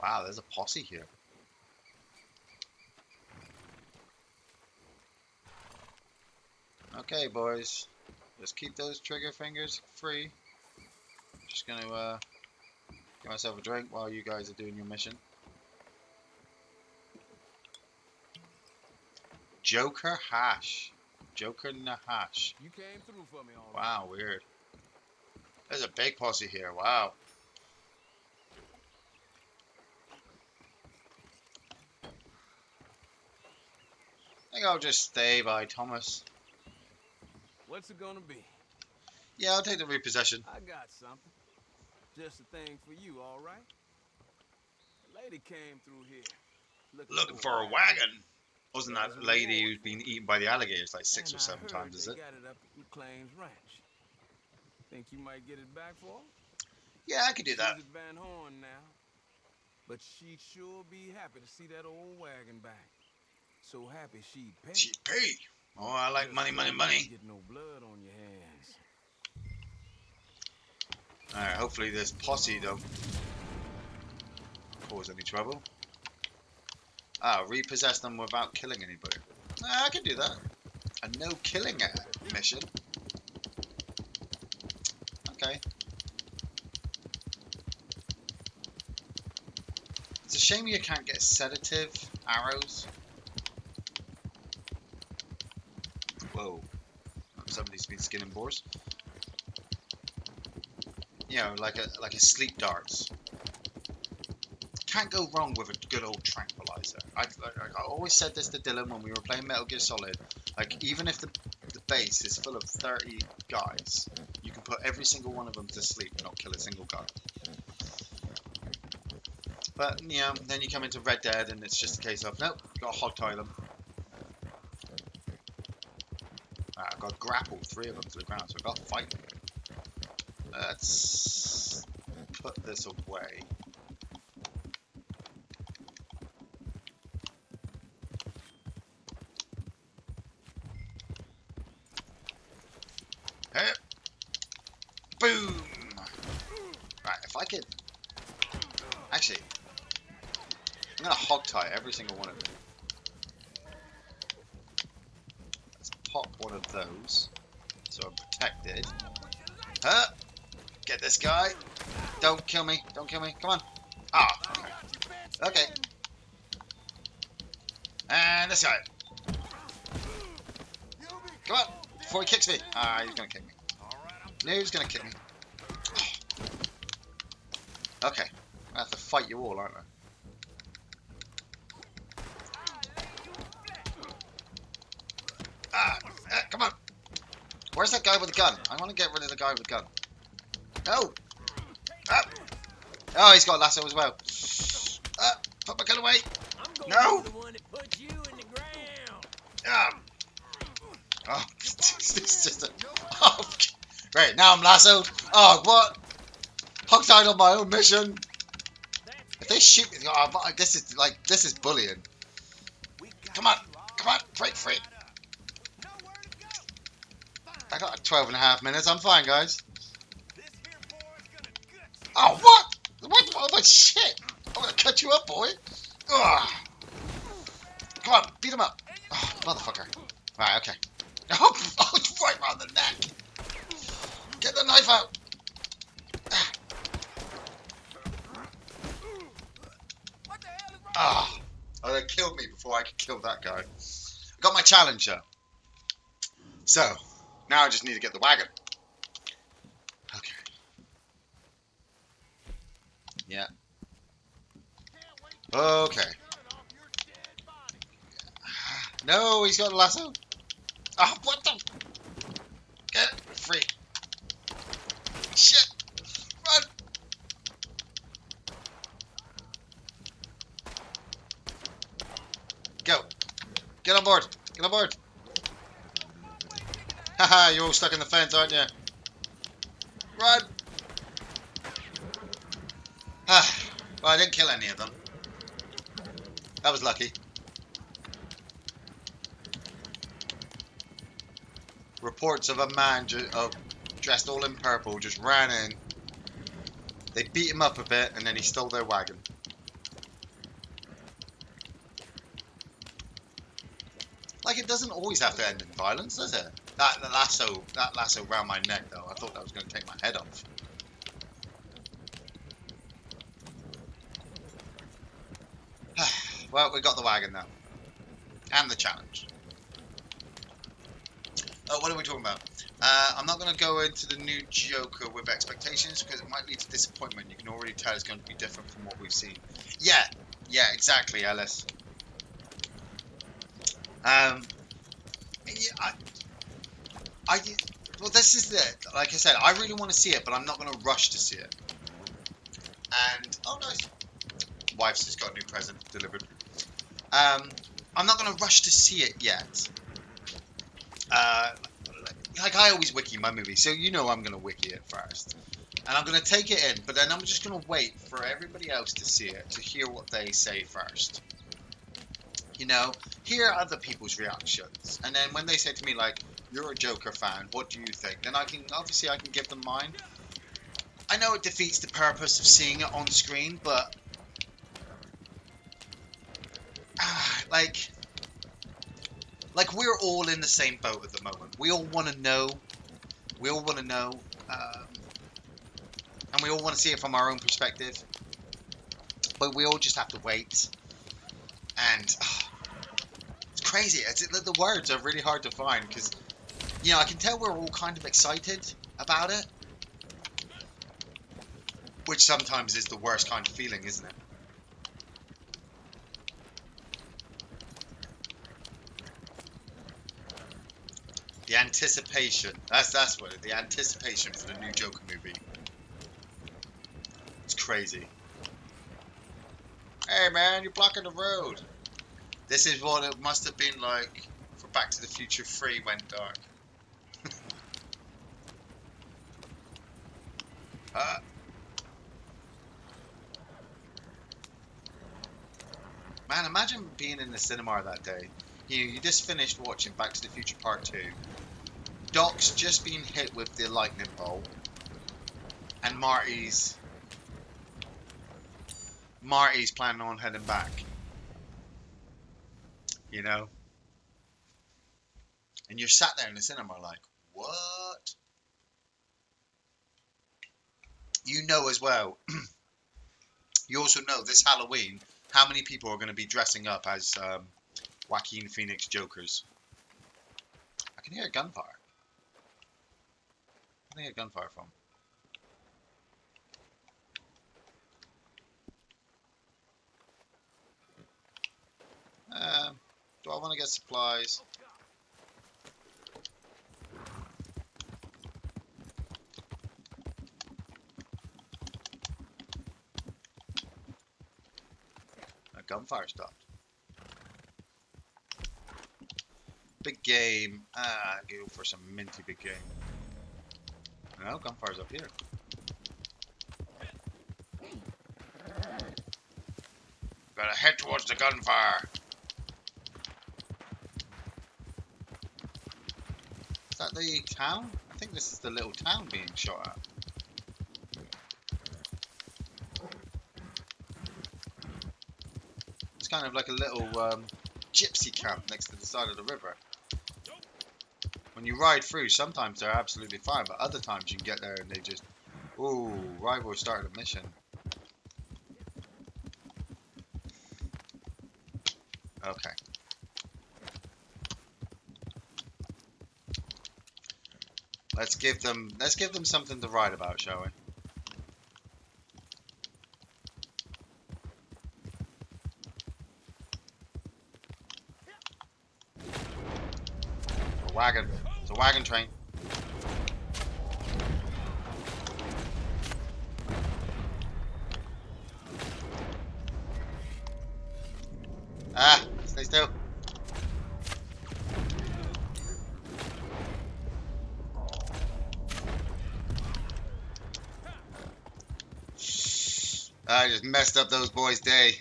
Wow, there's a posse here. Okay, boys. Just keep those trigger fingers free. Just gonna get myself a drink while you guys are doing your mission. Joker hash. Joker Nahash. You came through for me, all right. Wow, weird. There's a big posse here. Wow. I think I'll just stay by Thomas. What's it gonna be? Yeah, I'll take the repossession. I got something. Just a thing for you, all right? A lady came through here. Looking for a wagon. Wasn't that lady who's been eaten by the alligators like 6 or 7 times, is it? Got it up at McLean's ranch. Think you might get it back for her? Yeah, I could do that. She's at Van Horn now. But she'd sure be happy to see that old wagon back. So happy she'd pay. She'd pay. Oh, I like money, money, money. Get no blood on your hands. Alright, hopefully this posse don't cause any trouble. Repossess them without killing anybody. I can do that. A no killing mission. Okay. It's a shame you can't get sedative arrows. Whoa. Somebody's been skinning boars. Like a sleep darts. Can't go wrong with a good old tranquilizer. I always said this to Dylan when we were playing Metal Gear Solid. Like, even if the base is full of 30 guys, you can put every single one of them to sleep and not kill a single guy. But, then you come into Red Dead and it's just a case of, nope, gotta hog-tie them. I've got to grapple 3 of them to the ground, so I've got to fight them. Let's put this away. Boom! Right, if I could... Actually, I'm going to hog-tie every single one of them. Let's pop one of those, so I'm protected. Get this guy. Don't kill me. Don't kill me. Come on. Okay. Okay. And this guy. Come on, before he kicks me. Ah, he's gonna kick me. No, he's gonna kick me. Okay, I have to fight you all, aren't I? Come on. Where's that guy with the gun? I want to get rid of the guy with the gun. No. Ah. Oh, he's got a lasso as well. Put my gun away. No. Oh, this is just a... Oh, right, now I'm lassoed. Oh, what? Hogtied on my own mission. If they shoot me, this is bullying. Come on, break free. I got 12 and a half minutes. I'm fine, guys. Oh, what? What the shit? I'm gonna cut you up, boy. Ugh. Come on, beat him up. Oh, motherfucker. Right, okay. Oh, it's right around the neck. Get the knife out. Ah. Oh, they killed me before I could kill that guy. I got my challenge though. So, now I just need to get the wagon. Okay. Yeah. Okay. No, he's got a lasso. Oh, what the? Get it free. Shit. Run. Go. Get on board. Get on board. Haha, you're all stuck in the fence, aren't you? Run. Ah. Well, I didn't kill any of them. That was lucky. Reports of a man dressed all in purple just ran in. They beat him up a bit and then he stole their wagon. Like, it doesn't always have to end in violence, does it? That lasso round my neck though, I thought that was going to take my head off. Well, we got the wagon now. And the challenge. Oh, what are we talking about? I'm not going to go into the new Joker with expectations because it might lead to disappointment. You can already tell it's going to be different from what we've seen. Yeah, exactly, Ellis. Yeah, well, this is it. Like I said, I really want to see it, but I'm not going to rush to see it. And, oh, nice. Wife's just got a new present delivered. I'm not going to rush to see it yet. Like I always wiki my movie, so you know I'm going to wiki it first. And I'm going to take it in, but then I'm just going to wait for everybody else to see it, to hear what they say first. You know, hear other people's reactions. And then when they say to me, like, you're a Joker fan, what do you think? Then I can give them mine. I know it defeats the purpose of seeing it on screen, but... Like we're all in the same boat at the moment. We all want to know. And we all want to see it from our own perspective. But we all just have to wait. And it's crazy. The words are really hard to find because, you know, I can tell we're all kind of excited about it. Which sometimes is the worst kind of feeling, isn't it? The anticipation. That's what the anticipation for the new Joker movie. It's crazy. Hey man, you're blocking the road. This is what it must have been like for Back to the Future 3 went dark. Man, imagine being in the cinema that day. You just finished watching Back to the Future Part 2. Doc's just been hit with the lightning bolt. And Marty's planning on heading back. You know? And you're sat there in the cinema like, what? You know as well. You also know this Halloween, how many people are going to be dressing up as Joaquin Phoenix Jokers. I can hear gunfire. I can hear gunfire from. Do I want to get supplies? A gunfire stopped. Big game. Go for some minty big game. No, gunfire's up here. Gotta head towards the gunfire. Is that the town? I think this is the little town being shot at. It's kind of like a little gypsy camp next to the side of the river. When you ride through, sometimes they're absolutely fine, but other times you can get there and they just... Ooh, rival started a mission. Okay. Let's give them something to write about, shall we? A wagon. It's a wagon train. Ah, stay still. I just messed up those boys' day.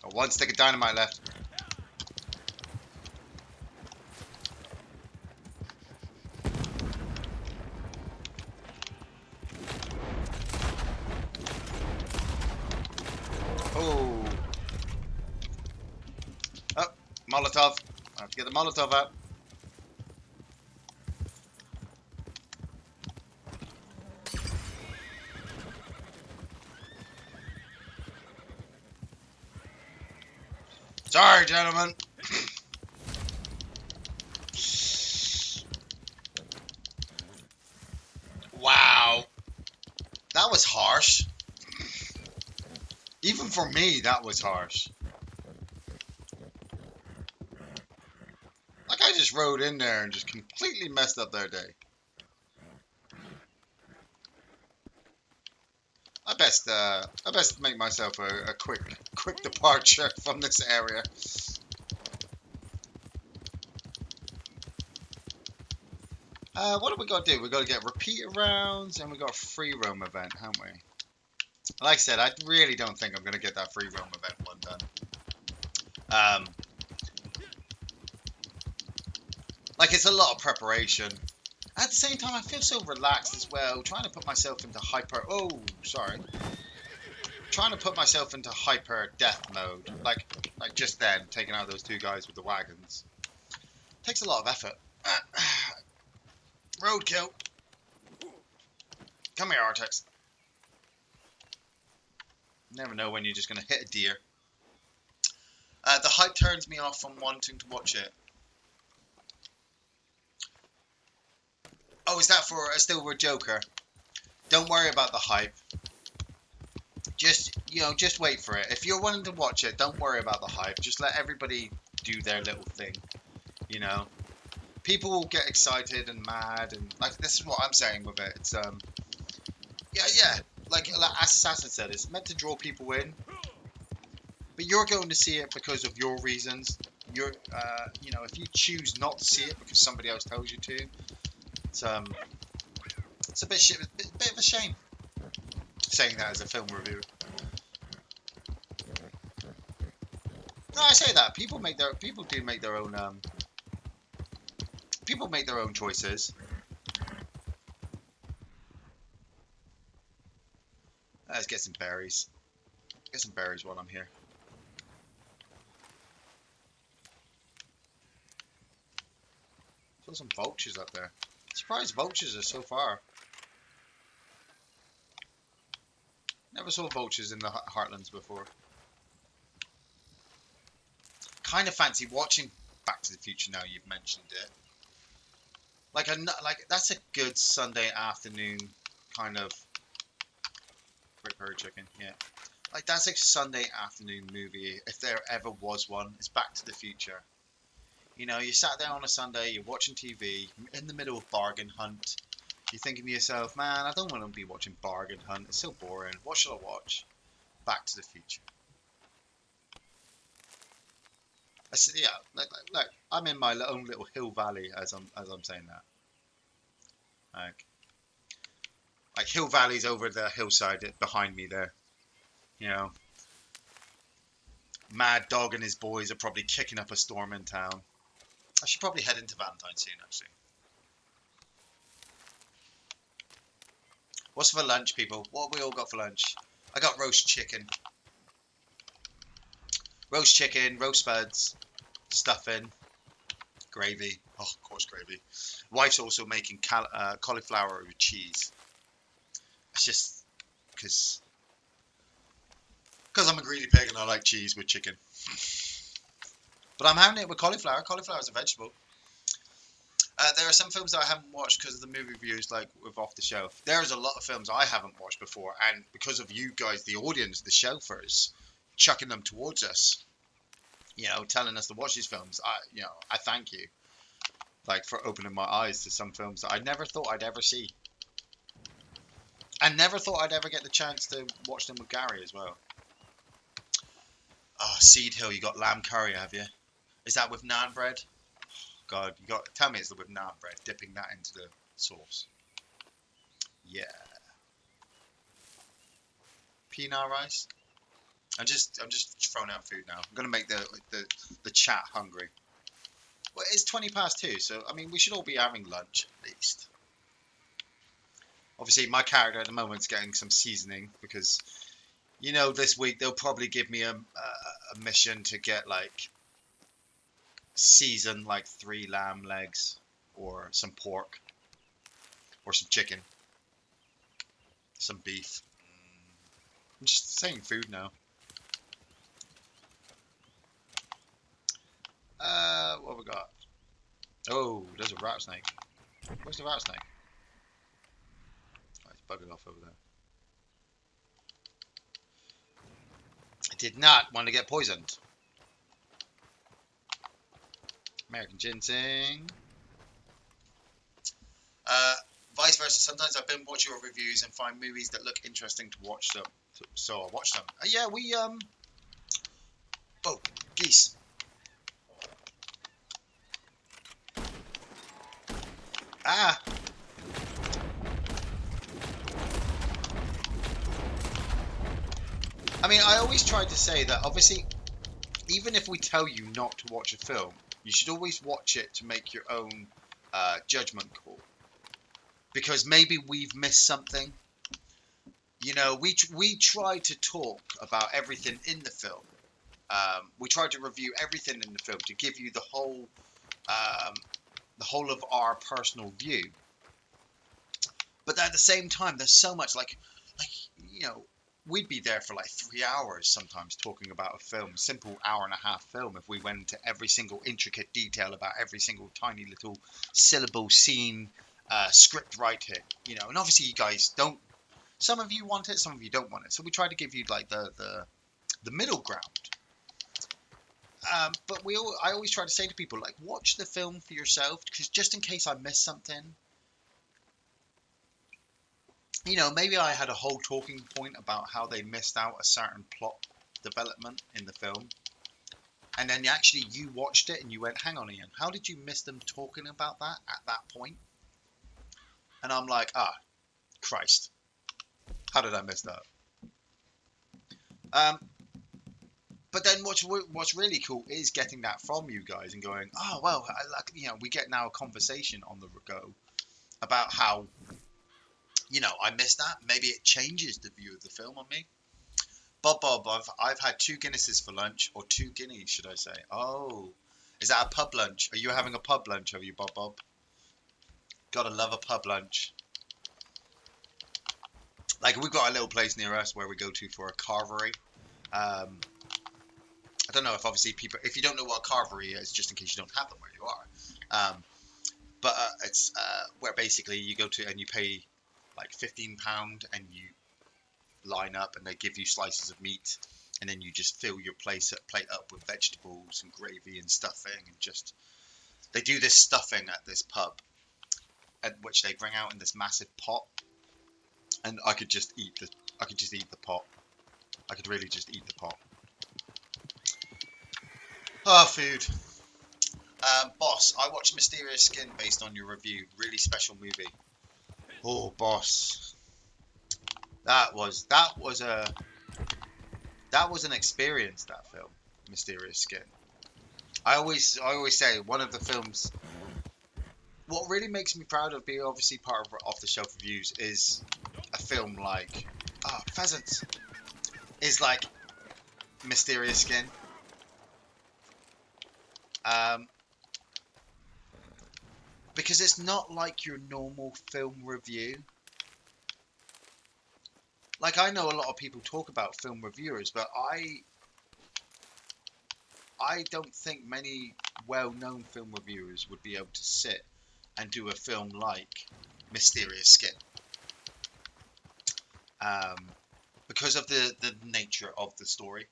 Got one stick of dynamite left. Oh. Oh, Molotov. I have to get the Molotov out. Sorry, gentlemen. Wow. That was harsh. Even for me, that was harsh. Like, I just rode in there and just completely messed up their day. I best make myself a quick departure from this area. What do we got to do? We got to get repeater rounds, and we got a free roam event, haven't we? Like I said, I really don't think I'm going to get that free roam event one done. Like, it's a lot of preparation. At the same time, I feel so relaxed as well, trying to put myself into hyper... Oh, sorry. Trying to put myself into hyper death mode. Like just then, taking out those two guys with the wagons. Takes a lot of effort. Roadkill. Come here, Artex. Never know when you're just going to hit a deer. The hype turns me off from wanting to watch it. Oh, is that for a Still Word Joker? Don't worry about the hype. Just wait for it. If you're wanting to watch it, don't worry about the hype. Just let everybody do their little thing. You know? People will get excited and mad, and like, this is what I'm saying with it. It's yeah. Like Assassin said, it's meant to draw people in, but you're going to see it because of your reasons. You're if you choose not to see it because somebody else tells you to, it's a bit of a shame. Saying that as a film reviewer. No, I say that people do make their own people make their own choices. Let's get some berries. Get some berries while I'm here. Saw some vultures up there. Surprised vultures are so far. Never saw vultures in the Heartlands before. kind of fancy watching Back to the Future now you've mentioned it. Like that's a good Sunday afternoon kind of quick curry chicken. Yeah, like that's a Sunday afternoon movie if there ever was one. It's Back to the Future. You know, you sat there on a Sunday, you're watching TV in the middle of Bargain Hunt. You're thinking to yourself, man, I don't want to be watching Bargain Hunt. It's so boring. What should I watch? Back to the Future. I said, yeah, like, I'm in my own little hill valley as I'm saying that. Like Hill Valley's over the hillside behind me there. You know, Mad Dog and his boys are probably kicking up a storm in town. I should probably head into Valentine soon, actually. What's for lunch, people? What have we all got for lunch? I got roast chicken, roast spuds, stuffing, gravy. Oh, of course, gravy. Wife's also making cauliflower with cheese. It's just because I'm a greedy pig and I like cheese with chicken. But I'm having it with cauliflower. Cauliflower is a vegetable. There are some films that I haven't watched because of the movie reviews, like with Off the Shelf. There's a lot of films I haven't watched before, and because of you guys, the audience, the shelfers, chucking them towards us, you know, telling us to watch these films, I thank you, like, for opening my eyes to some films that I never thought I'd ever see, and never thought I'd ever get the chance to watch them with Gary as well. Oh, Seed Hill, you got lamb curry, have you? Is that with naan bread? God, you got tell me it's with naan bread, dipping that into the sauce. Yeah, peanut rice. I'm just throwing out food now. I'm gonna make the chat hungry. Well, it's 20 past 2, so I mean we should all be having lunch at least. Obviously, my character at the moment is getting some seasoning because this week they'll probably give me a mission to get like season like 3 lamb legs or some pork or some chicken, some beef. I'm just saying food now. What have we got? Oh, there's a rattlesnake. Where's the rattlesnake? Oh, it's bugging off over there. I did not want to get poisoned. American ginseng. Uh, Vice versa. Sometimes I've been watching your reviews and find movies that look interesting to watch them, so I watch them. Yeah, we Oh, geese. Ah. I mean, I always try to say that obviously, even if we tell you not to watch a film, you should always watch it to make your own judgment call. Because maybe we've missed something. You know, we try to talk about everything in the film. We try to review everything in the film to give you um, the whole of our personal view. But at the same time, there's so much like you know, we'd be there for like 3 hours sometimes talking about a film, simple hour and a half film, if we went into every single intricate detail about every single tiny little syllable, scene, script writing. And obviously you guys don't. Some of you want it, some of you don't want it. So we try to give you like the middle ground. But I always try to say to people, like, watch the film for yourself, because just in case I miss something, maybe I had a whole talking point about how they missed out a certain plot development in the film, and then actually you watched it and you went, hang on, Ian, how did you miss them talking about that at that point? And I'm like, Christ, how did I miss that? Um, but then what's really cool is getting that from you guys and going, oh well, we get now a conversation on the go about how I missed that. Maybe it changes the view of the film on me. Bob, I've had 2 Guinnesses for lunch, or 2 guineas, should I say? Oh, is that a pub lunch? Are you having a pub lunch? Have you, Bob? Gotta love a pub lunch. Like, we've got a little place near us where we go to for a carvery. Um, I don't know if obviously people, if you don't know what a carvery is, just in case you don't have them where you are, but it's where basically you go to and you pay like £15 and you line up and they give you slices of meat and then you just fill your plate up with vegetables and gravy and stuffing and just they do this stuffing at this pub at which they bring out in this massive pot and I could just eat the pot. I could really just eat the pot. Oh, food. Boss, I watched Mysterious Skin based on your review. Really special movie. Oh, boss, that was an experience. That film, Mysterious Skin. I always say one of the films. What really makes me proud of being obviously part of Off the Shelf Reviews is a film like Pheasants is like Mysterious Skin. Um, because it's not like your normal film review. Like I know a lot of people talk about film reviewers, but I don't think many well-known film reviewers would be able to sit and do a film like Mysterious Skin, um, because of the nature of the story.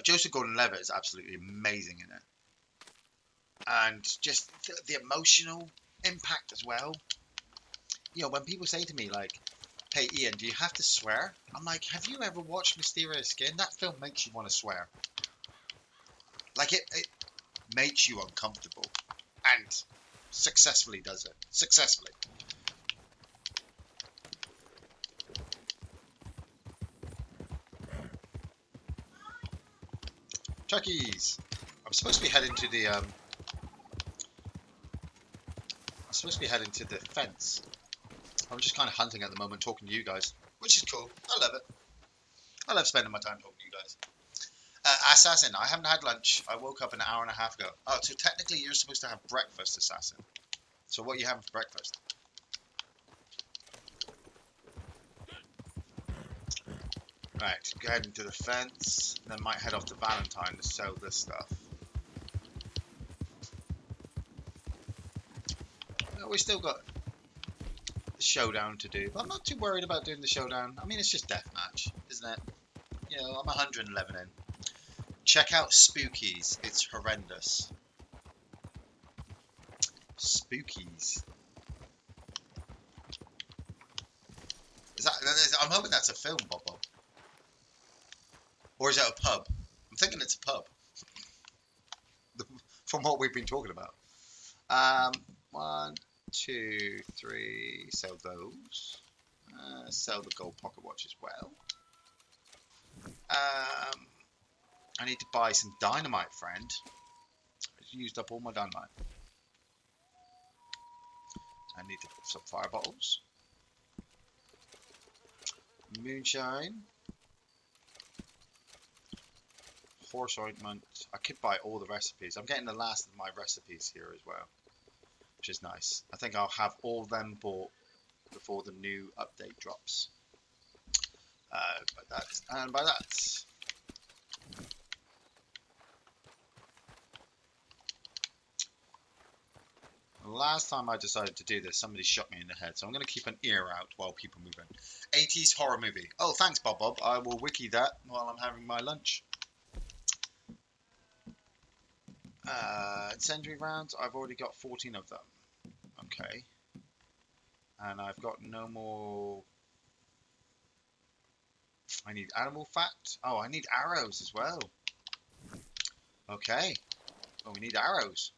Joseph Gordon-Levitt is absolutely amazing in it, and just the emotional impact as well. You know, when people say to me like, "Hey Ian, do you have to swear?" I'm like, "Have you ever watched Mysterious Skin? That film makes you want to swear. Like it makes you uncomfortable, and successfully does it. Successfully." Chuckies. I'm supposed to be heading to the I'm supposed to be heading to the fence. I'm just kind of hunting at the moment, talking to you guys, which is cool. I love it. I love spending my time talking to you guys. Assassin, I haven't had lunch. I woke up an hour and a half ago. Oh, so technically you're supposed to have breakfast, Assassin. So what are you having for breakfast? Right, go ahead into the fence, then might head off to Valentine to sell this stuff. We still got the showdown to do, but I'm not too worried about doing the showdown. I mean, it's just deathmatch, isn't it? You know, I'm 111 in. Check out Spookies. It's horrendous. Spookies. I'm hoping that's a film, Bob Bob. Or is it a pub? I'm thinking it's a pub. From what we've been talking about. Um, one, two, three. Sell those. Sell the gold pocket watch as well. I need to buy some dynamite, friend. I used up all my dynamite. I need some fire bottles. Moonshine. Horse ointment. I could buy all the recipes. I'm getting the last of my recipes here as well, which is nice. I think I'll have all of them bought before the new update drops. By that. Last time I decided to do this, somebody shot me in the head, so I'm going to keep an ear out while people move in. 80s horror movie. Oh, thanks, Bob Bob. I will wiki that while I'm having my lunch. Incendiary rounds. I've already got 14 of them. Okay. And I've got no more. I need animal fat. Oh, I need arrows as well. Okay. Oh, we need arrows.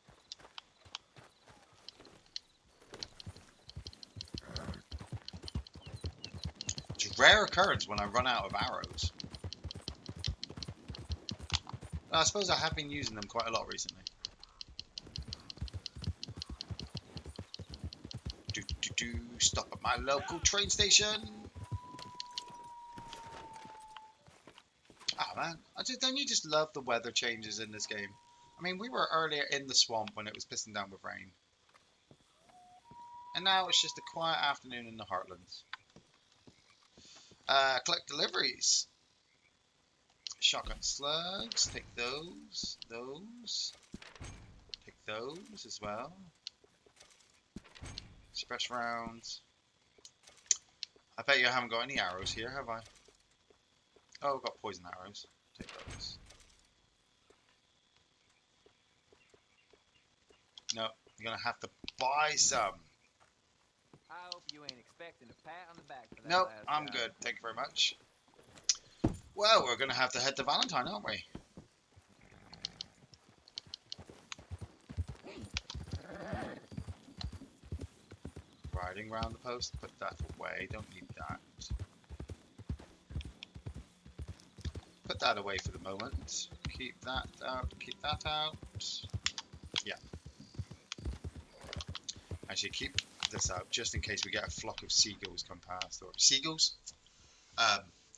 It's a rare occurrence when I run out of arrows. I suppose I have been using them quite a lot recently. Stop at my local train station. Ah, man. Don't you just love the weather changes in this game? I mean, we were earlier in the swamp when it was pissing down with rain. And now it's just a quiet afternoon in the Heartlands. Collect deliveries. Shotgun slugs. Take those. Those. Take those as well. Express rounds. I bet you I haven't got any arrows here, have I? Oh, I've got poison arrows. Take those. No, you're gonna have to buy some. I hope you ain't expecting a pat on the back for that Nope, last I'm job. good. Thank you very much. Well, we're gonna have to head to Valentine, aren't we? Riding round the post. Put that away. Don't need that. Put that away for the moment. Keep that out. Keep that out. Yeah. Actually, keep this out just in case we get a flock of seagulls come past. Or seagulls?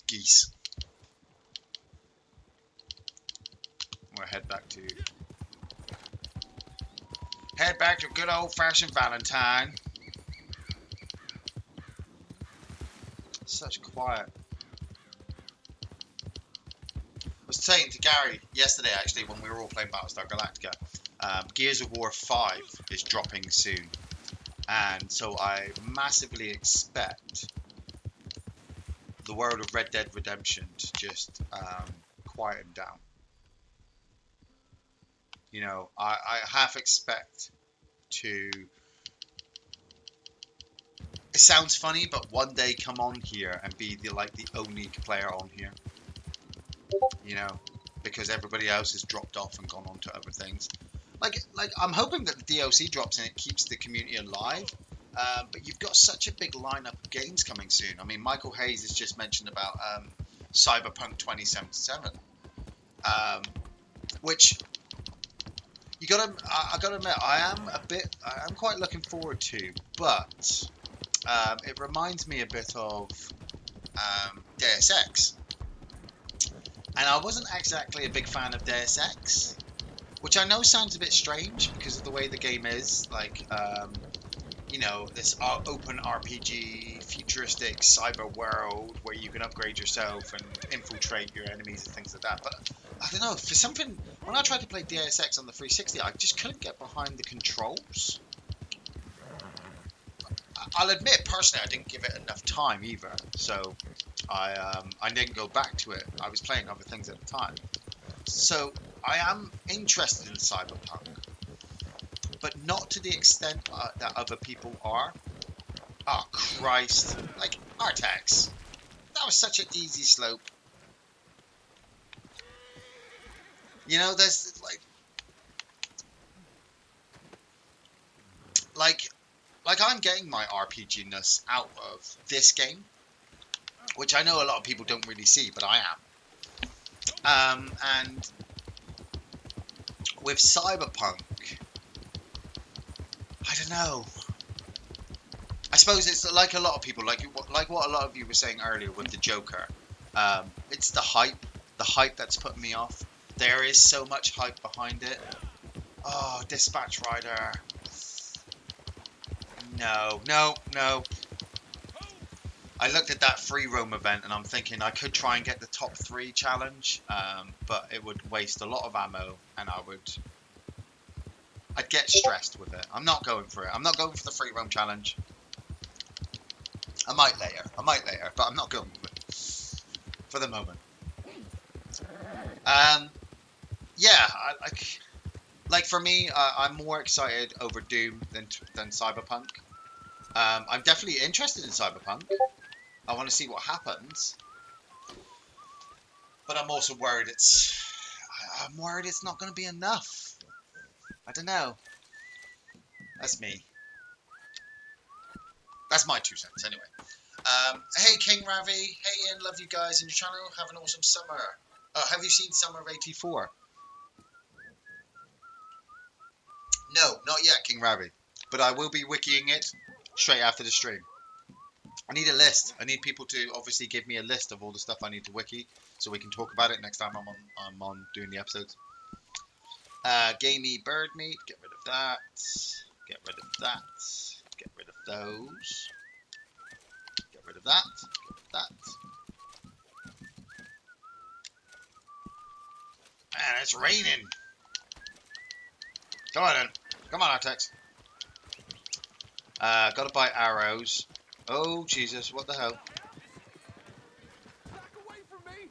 Geese. We'll head back to good old-fashioned Valentine. Such quiet. I was saying to Gary yesterday, actually, when we were all playing Battlestar Galactica, Gears of War 5 is dropping soon. And so I massively expect the world of Red Dead Redemption to just quieten down. You know, I half expect to... It sounds funny, but one day come on here and be the only player on here. You know, because everybody else has dropped off and gone on to other things. Like I'm hoping that the DLC drops and it keeps the community alive. But you've got such a big lineup of games coming soon. I mean, Michael Hayes has just mentioned about Cyberpunk 2077, which I gotta admit, I am quite looking forward to. But it reminds me a bit of Deus Ex, and I wasn't exactly a big fan of Deus Ex. Which I know sounds a bit strange because of the way the game is, you know, this open RPG, futuristic cyber world where you can upgrade yourself and infiltrate your enemies and things like that. But I don't know, for something, when I tried to play Deus Ex on the 360, I just couldn't get behind the controls. I'll admit, personally, I didn't give it enough time either, so I didn't go back to it. I was playing other things at the time. So I am interested in Cyberpunk, but not to the extent that other people are. Oh Christ! Like Artax, that was such an easy slope. You know, there's like I'm getting my RPG-ness out of this game, which I know a lot of people don't really see, but I am. And with Cyberpunk, I don't know. I suppose it's like a lot of people, like what a lot of you were saying earlier with the Joker. It's the hype that's putting me off. There is so much hype behind it. Oh, Dispatch Rider. No, no, no. I looked at that free roam event and I'm thinking I could try and get the top 3 challenge, but it would waste a lot of ammo and I'd get stressed with it. I'm not going for it. I'm not going for the free roam challenge. I might later, but I'm not going for it for the moment. Yeah, like for me, I'm more excited over Doom than Cyberpunk. I'm definitely interested in Cyberpunk. I want to see what happens, but I'm also worried I'm worried it's not going to be enough. I don't know. That's me. That's my 2 cents anyway. Hey King Ravi, hey Iain, love you guys in your channel. Have an awesome summer. Have you seen Summer of '84? No, not yet, King Ravi. But I will be wikiing it straight after the stream. I need a list. I need people to obviously give me a list of all the stuff I need to wiki, so we can talk about it next time I'm on doing the episodes. Gamey bird meat. Get rid of that. Get rid of that. Get rid of those. Get rid of that. Get rid of that. it's raining. Come on then. Come on, Artex. Gotta buy arrows. Oh, Jesus, what the hell? Back away from me!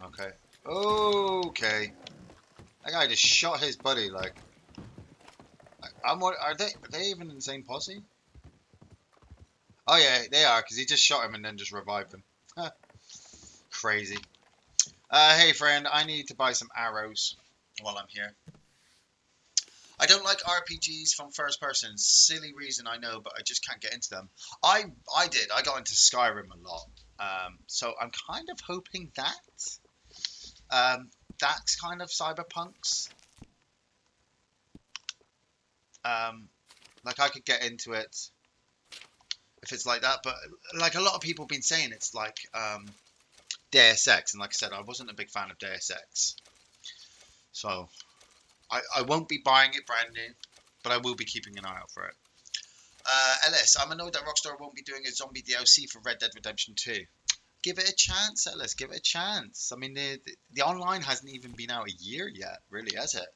Okay. Okay. That guy just shot his buddy, like... Are they even in the same posse? Oh yeah, they are, because he just shot him and then just revived him. Huh. Crazy. Hey friend, I need to buy some arrows while I'm here. I don't like RPGs from first person. Silly reason, I know, but I just can't get into them. I did. I got into Skyrim a lot. So I'm kind of hoping that's kind of Cyberpunk's. Um, like I could get into it if it's like that, but like a lot of people have been saying, it's like Deus Ex, and like I said, I wasn't a big fan of Deus Ex, so I won't be buying it brand new, but I will be keeping an eye out for it. Ellis, I'm annoyed that Rockstar won't be doing a zombie DLC for Red Dead Redemption 2. Give it a chance, Ellis. Give it a chance. I mean, the online hasn't even been out a year yet, really, has it?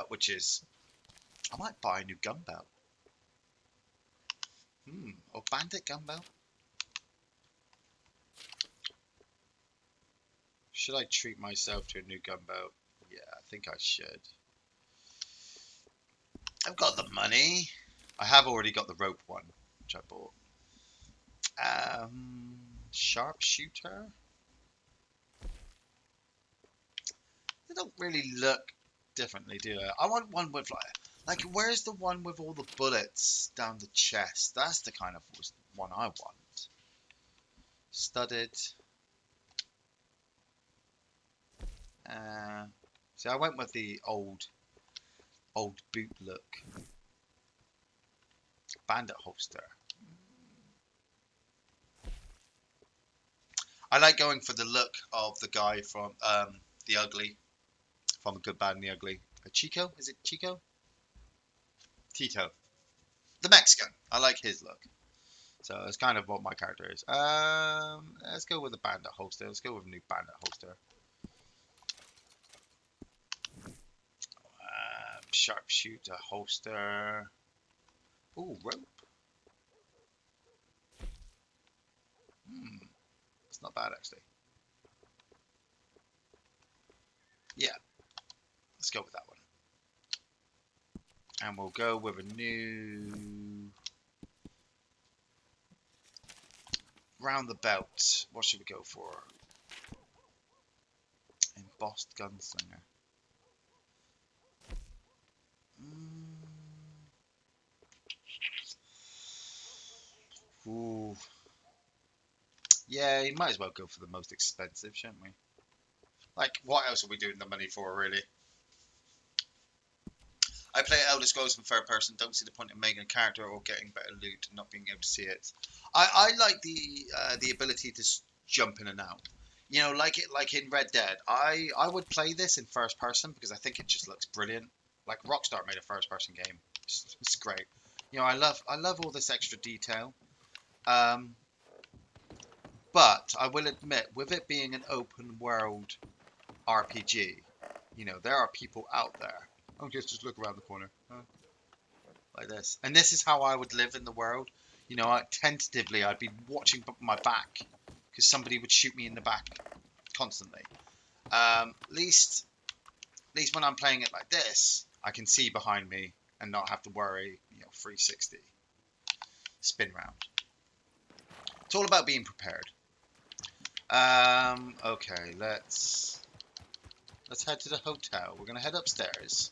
Which is, I might buy a new gun belt. Or bandit gun belt. Should I treat myself to a new gun belt? Yeah, I think I should. I've got the money. I have already got the rope one, which I bought. Sharpshooter. They don't really look differently, do they? I want one with like where's the one with all the bullets down the chest? That's the kind of one I want. Studded. Uh, See, I went with the old boot look. Bandit holster. I like going for the look of the guy from The Ugly, from The Good, Bad, and the Ugly. Chico? Is it Chico? Tito. The Mexican. I like his look. So it's kind of what my character is. Let's go with a bandit holster. Let's go with a new bandit holster. Sharpshooter holster. Ooh, rope. It's not bad actually. Yeah, let's go with that one. And we'll go with a new round the belt. What should we go for? Embossed gunslinger. Ooh. Yeah, you might as well go for the most expensive, shouldn't we? Like, what else are we doing the money for, really? I play Elder Scrolls in third person. Don't see the point in making a character or getting better loot and not being able to see it. I like the ability to jump in and out. You know, like in Red Dead. I would play this in first person because I think it just looks brilliant. Like Rockstar made a first person game. It's great. You know, I love all this extra detail. Um, but I will admit, with it being an open world RPG, you know, there are people out there. Oh, just look around the corner. Like this. And this is how I would live in the world. You know, tentatively, I'd be watching my back because somebody would shoot me in the back constantly. At least when I'm playing it like this, I can see behind me and not have to worry, 360 spin round. It's all about being prepared. Okay, let's head to the hotel. We're gonna head upstairs,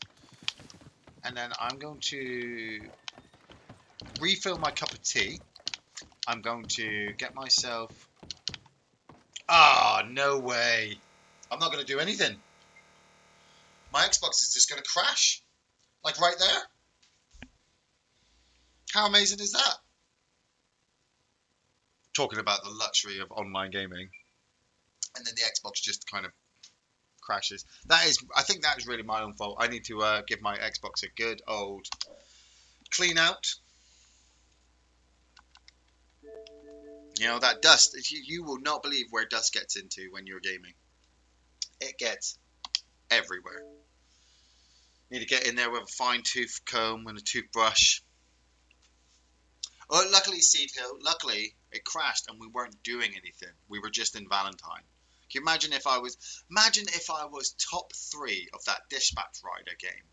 and then I'm going to refill my cup of tea. I'm going to get myself. Ah, no way! I'm not gonna do anything. My Xbox is just gonna crash, like right there. How amazing is that? Talking about the luxury of online gaming, and then the Xbox just kind of crashes. I think that is really my own fault. I need to give my Xbox a good old clean out. You know, that dust, you will not believe where dust gets into when you're gaming. It gets everywhere. You need to get in there with a fine tooth comb and a toothbrush. Oh, luckily, Seed Hill, luckily it crashed and we weren't doing anything. We were just in Valentine. Can you imagine if I was top 3 of that Dispatch Rider game,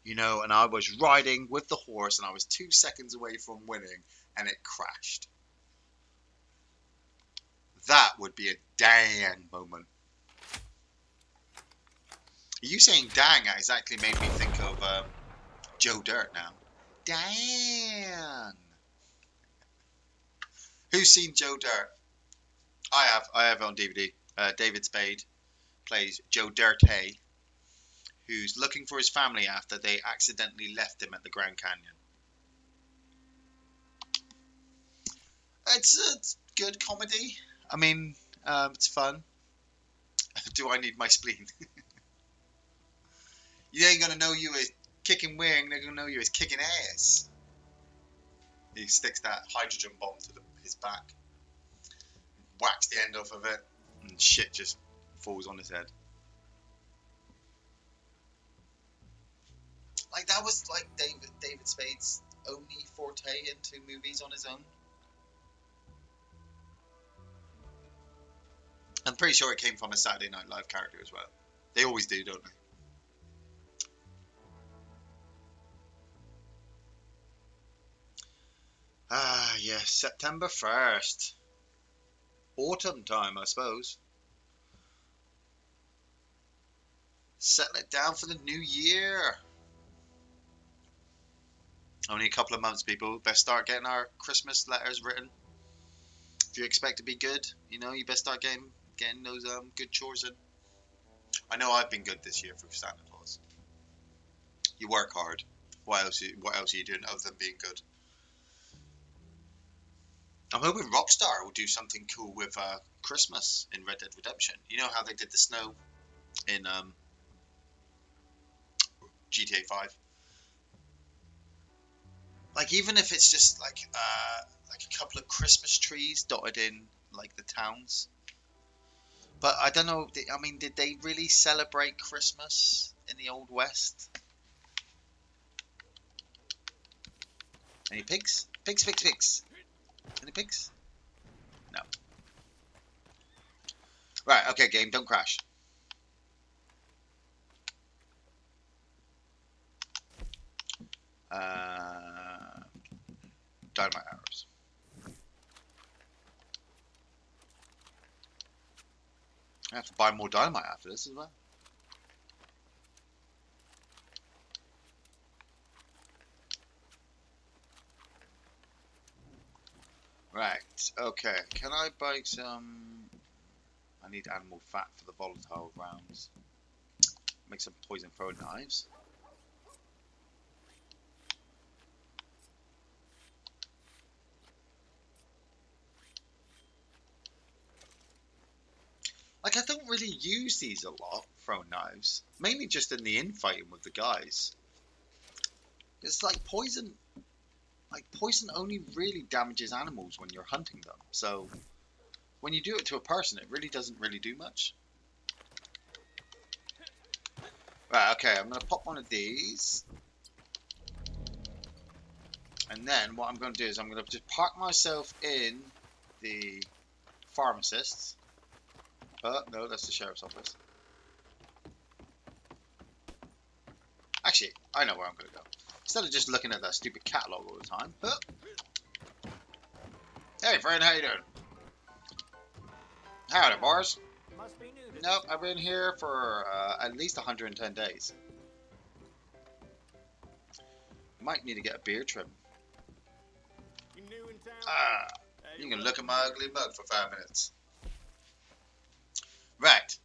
you know, and I was riding with the horse and I was 2 seconds away from winning and it crashed. That would be a dang moment. You saying dang exactly made me think of Joe Dirt now. Dang. Who's seen Joe Dirt? I have. I have it on DVD. David Spade plays Joe Dirte, who's looking for his family after they accidentally left him at the Grand Canyon. It's good comedy. I mean, it's fun. Do I need my spleen? You ain't gonna know you as kicking wing. They're gonna know you as kicking ass. He sticks that hydrogen bomb to his back, whacks the end off of it, and shit just falls on his head. Like that was like David Spade's only forte into movies on his own. I'm pretty sure it came from a Saturday Night Live character as well. They always do, don't they? Ah, yes, September 1st. Autumn time, I suppose. Settle it down for the new year. Only a couple of months, people. Best start getting our Christmas letters written. If you expect to be good, you know, you best start getting those good chores in. I know I've been good this year for Santa Claus. You work hard. What else are you doing other than being good? I'm hoping Rockstar will do something cool with Christmas in Red Dead Redemption. You know how they did the snow in GTA 5? Like even if it's just like a couple of Christmas trees dotted in like the towns. But I don't know. I mean, did they really celebrate Christmas in the Old West? Any pigs? Pigs, pigs, pigs. Any pigs? No. Right. Okay, game. Don't crash. Uh, Dynamite arrows. I have to buy more dynamite after this as well. Right. Okay. Can I buy some? I need animal fat for the volatile rounds. Make some poison throwing knives. Like I don't really use these a lot, throwing knives. Mainly just in the infighting with the guys. It's like poison. Like poison only really damages animals when you're hunting them. So when you do it to a person, it really doesn't really do much. Right. Okay. I'm gonna pop one of these. And then what I'm going to do is I'm going to just park myself in the pharmacist's. Oh, no, that's the sheriff's office. Actually, I know where I'm going to go. Instead of just looking at that stupid catalog all the time. Oh. Hey, friend, how you doing? Howdy, boys. Must be new to Nope, this I've part. been here for at least 110 days. Might need to get a beard trim. You new in town? Ah, you can look at my ugly mug for 5 minutes. Right.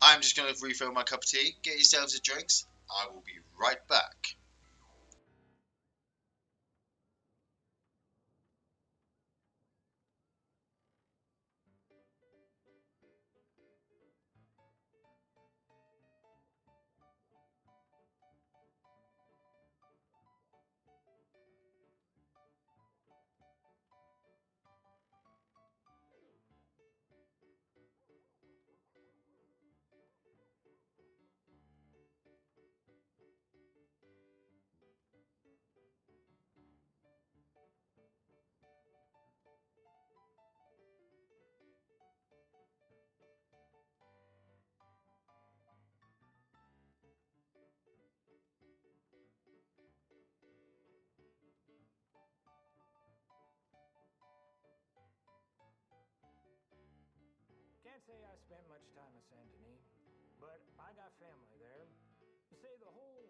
I'm just going to refill my cup of tea. Get yourselves a drinks. I will be right back. say I spent much time in Saint Denis, but I got family there. Say the whole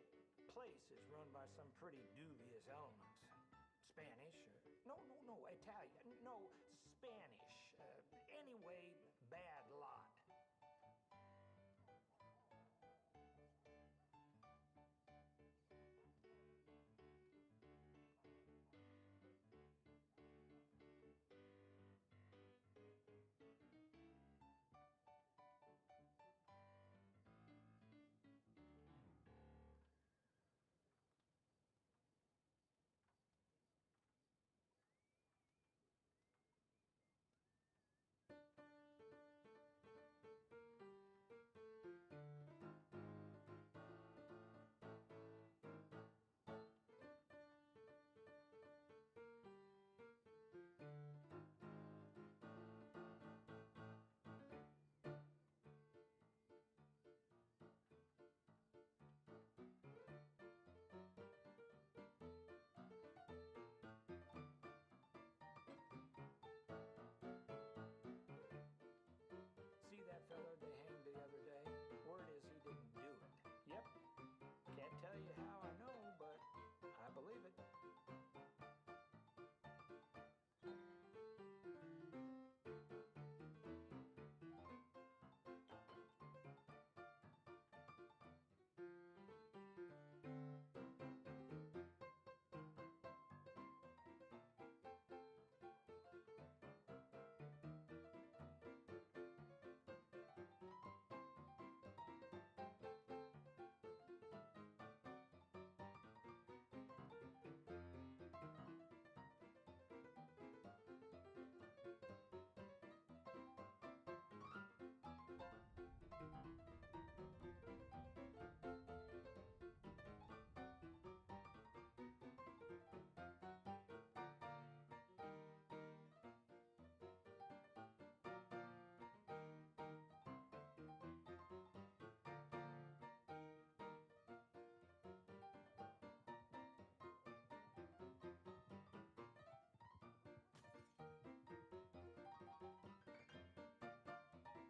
place is run by some pretty dubious elements. Spanish. No, Italian. No, Spanish. Anyway, bad lot. See that fella they hanged the other day? Word is he didn't do it. Yep. Can't tell you how I know, but I believe it.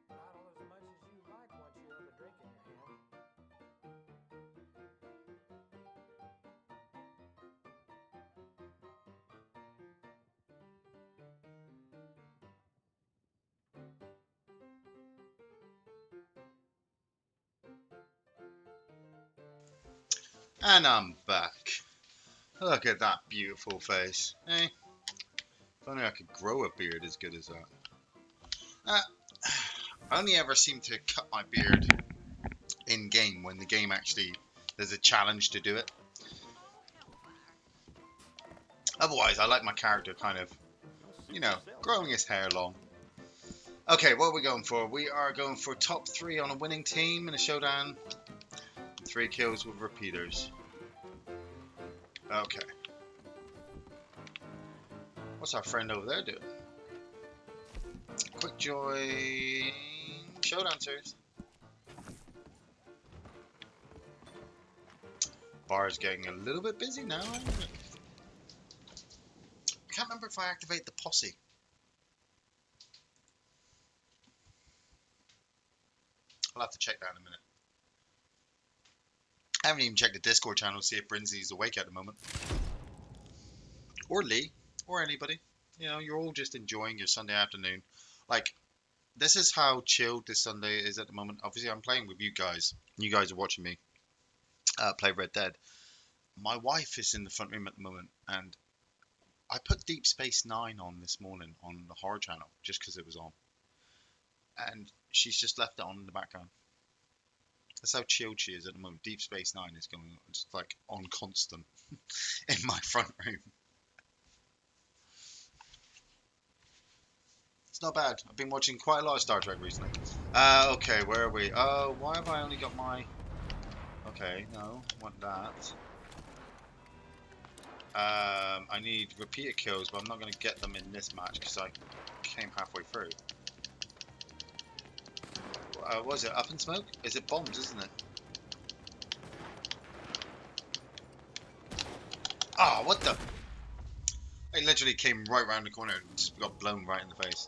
Bottle as much as you like once you have a drink in your hand. And I'm back. Look at that beautiful face. Hey, if only I could grow a beard as good as that. Uh, I only ever seem to cut my beard in game when the game actually there's a challenge to do it. Otherwise, I like my character kind of, growing his hair long. Okay, what are we going for? We are going for top 3 on a winning team in a showdown. 3 kills with repeaters. Okay. What's our friend over there doing? Quick join showdown series. Bar is getting a little bit busy now. I can't remember if I activate the posse. I'll have to check that in a minute. I haven't even checked the Discord channel to see if Brinsley's awake at the moment. Or Lee. Or anybody. You're all just enjoying your Sunday afternoon. Like, this is how chilled this Sunday is at the moment. Obviously, I'm playing with you guys. You guys are watching me play Red Dead. My wife is in the front room at the moment, and I put Deep Space Nine on this morning on the horror channel just because it was on. And she's just left it on in the background. That's how chilled she is at the moment. Deep Space Nine is going just like on constant in my front room. It's not bad. I've been watching quite a lot of Star Trek recently. Okay, where are we? Oh, why have I only got my... Okay, no, want that. I need repeater kills, but I'm not going to get them in this match because I came halfway through. What is it? Up in smoke? Is it bombs, isn't it? Ah, what the? I literally came right round the corner and just got blown right in the face.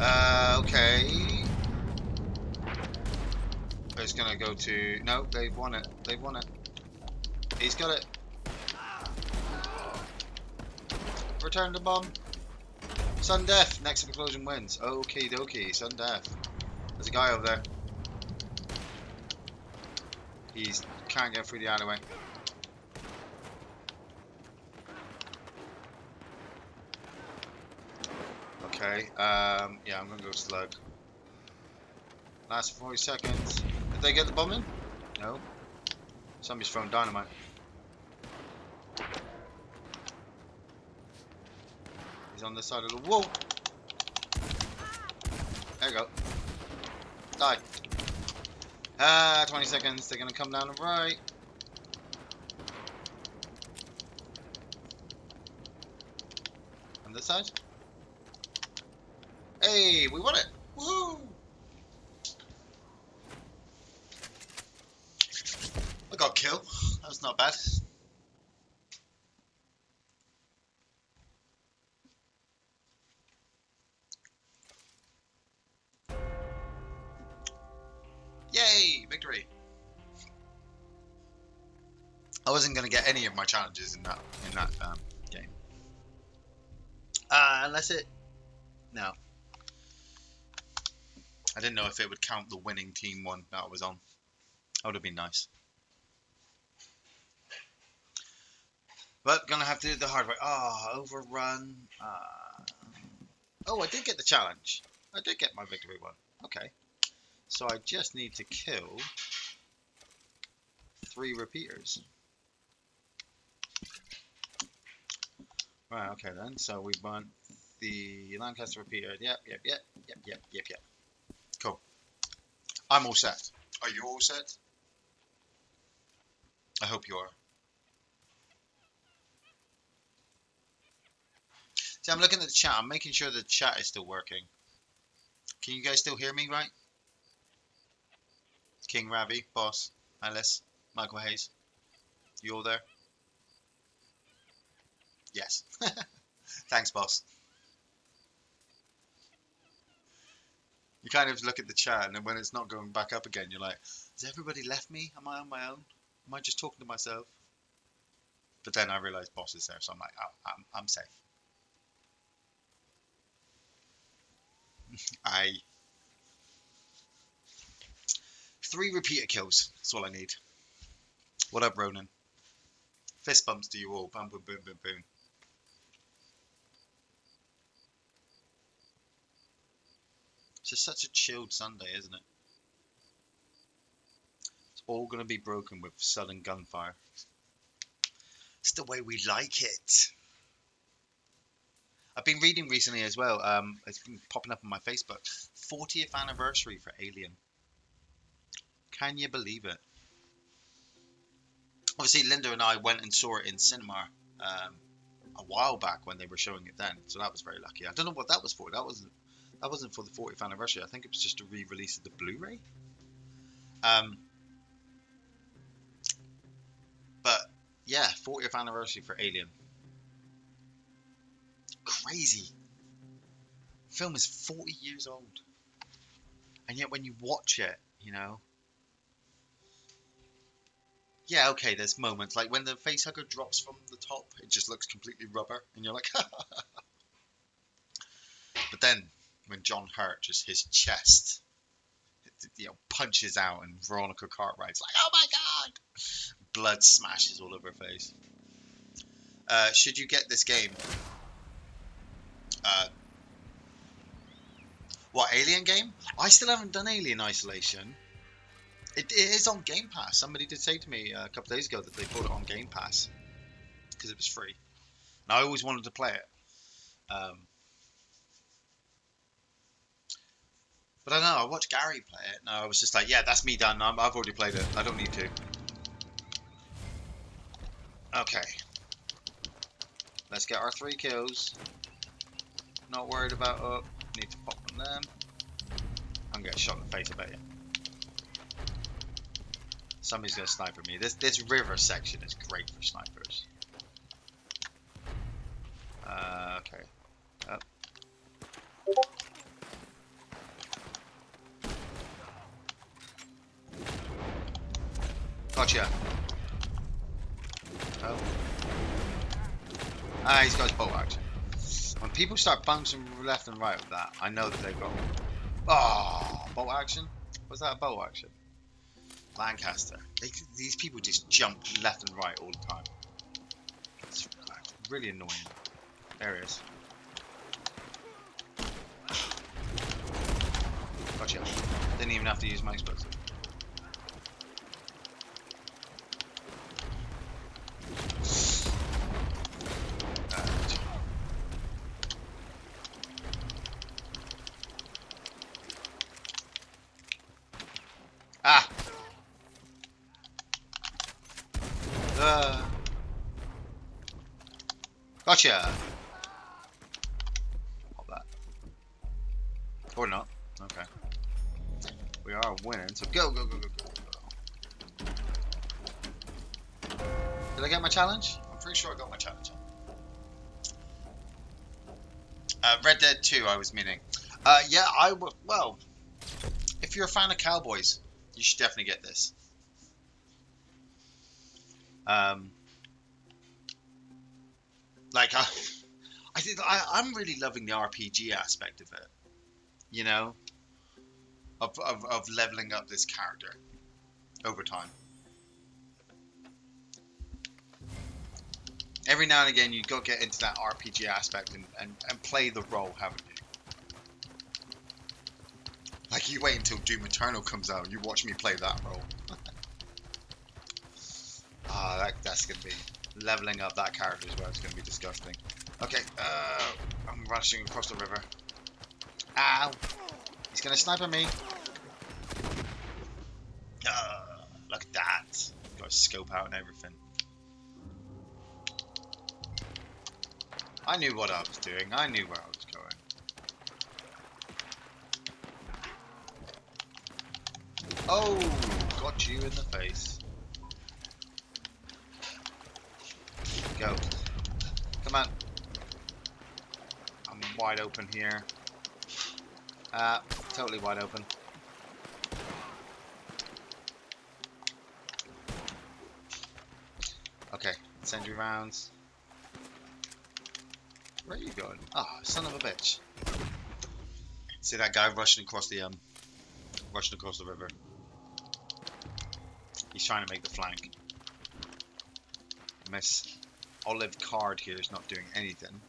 Okay. It's gonna go to... No, they've won it. They've won it. He's got it. Return the bomb. Sudden death. Next explosion wins. Okie dokie. Sudden death. There's a guy over there. He can't get through the alleyway. Okay. Yeah, I'm gonna go slug. Last 40 seconds. Did they get the bomb in? No. Somebody's thrown dynamite. He's on the side of the wall. There you go. Die. 20 seconds. They're gonna come down the right. On this side. Hey, we won it. Woohoo! I got a kill. That was not bad. Yay! Victory! I wasn't gonna get any of my challenges in that game. Unless it... No. I didn't know if it would count the winning team one that I was on. That would have been nice. But gonna have to do the hard way. Overrun. Oh, I did get the challenge. I did get my victory one. Okay. So I just need to kill 3 repeaters. Right, okay then. So we want the Lancaster repeater. Yep. Cool. I'm all set. Are you all set? I hope you are. See, I'm looking at the chat. I'm making sure the chat is still working. Can you guys still hear me, right? King Ravi, Boss, Alice, Michael Hayes. You all there? Yes. Thanks, Boss. You kind of look at the chat, and then when it's not going back up again, you're like, has everybody left me? Am I on my own? Am I just talking to myself? But then I realise Boss is there, so I'm like, oh, I'm safe. I 3 repeater kills. That's all I need. What up, Ronan? Fist bumps to you all. Boom, boom, boom, boom, boom. It's just such a chilled Sunday, isn't it? It's all going to be broken with sudden gunfire. It's the way we like it. I've been reading recently as well. It's been popping up on my Facebook. 40th anniversary for Alien. Can you believe it? Obviously, Linda and I went and saw it in cinema a while back when they were showing it then, so that was very lucky. I don't know what that was for. That wasn't for the 40th anniversary. I think it was just a re-release of the Blu-ray. But yeah, 40th anniversary for Alien. Crazy. The film is 40 years old, and yet when you watch it, you know. Yeah, okay, there's moments like when the facehugger drops from the top, it just looks completely rubber, and you're like, But then when John Hurt, just his chest, punches out, and Veronica Cartwright's like, oh my god! Blood smashes all over her face. Should you get this game? What, Alien game? I still haven't done Alien Isolation. It is on Game Pass. Somebody did say to me a couple of days ago that they bought it on Game Pass because it was free. And I always wanted to play it. But I don't know, I watched Gary play it, and I was just like, yeah, that's me done. I've already played it. I don't need to. Okay. Let's get our 3 kills. Not worried about need to pop on them. I'm getting shot in the face, I bet you. Somebody's going to sniper me. This river section is great for snipers. Okay. Gotcha. Oh. Ah, he's got his bow action. When people start bouncing left and right with that, I know that they've got... Oh, bow action? Was that a bow action? Lancaster. These people just jump left and right all the time. It's really annoying. There he is. Gotcha. Didn't even have to use my explosive. Ah! Gotcha! Hold that. Or not. Okay. We are winning, so go, go, go, go, go, go. Did I get my challenge? I'm pretty sure I got my challenge. Red Dead 2, I was meaning. Yeah, I would. Well, if you're a fan of cowboys, you should definitely get this. Like, I'm really loving the RPG aspect of it. You know, of leveling up this character over time. Every now and again, you got to get into that RPG aspect and play the role, haven't you? Like, you wait until Doom Eternal comes out, you watch me play that role. That's going to be... Leveling up that character as well is going to be disgusting. Okay, I'm rushing across the river. Ow! He's going to snipe at me. Look at that. Got a scope out and everything. I knew what I was doing. I knew where I was going. Oh, got you in the face. Go. Come on. I'm wide open here. Totally wide open. Okay, sentry rounds. Where are you going? Ah, oh, son of a bitch. See that guy rushing across the river. He's trying to make the flank. Miss Olive Card here is not doing anything.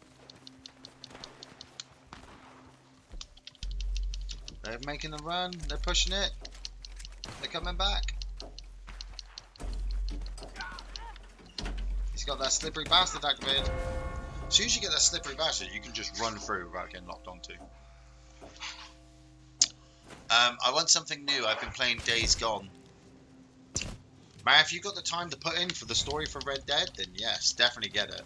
They're making the run. They're pushing it. They're coming back. He's got that slippery bastard activated. As soon as you get that slippery bastard, you can just run through without getting locked onto. I want something new. I've been playing Days Gone. Man, if you've got the time to put in for the story for Red Dead, then yes, definitely get it.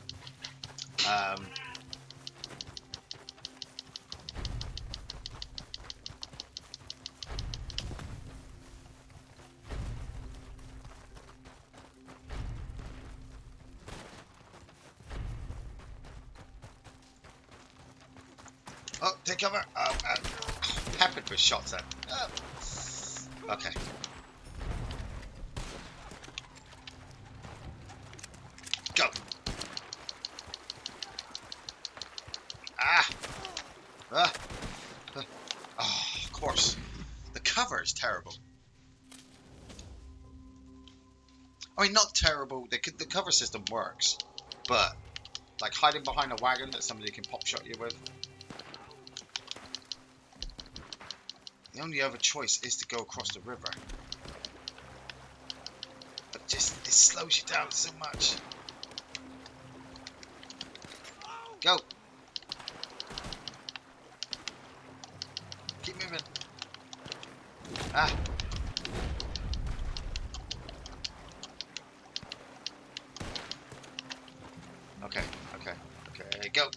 Oh, take cover! Peppered with shots at. Okay. Go! Oh, of course. The cover is terrible. I mean, not terrible. The cover system works, but like hiding behind a wagon that somebody can pop shot you with. The only other choice is to go across the river. But it slows you down so much. Go! Keep moving. Ah! Okay, go!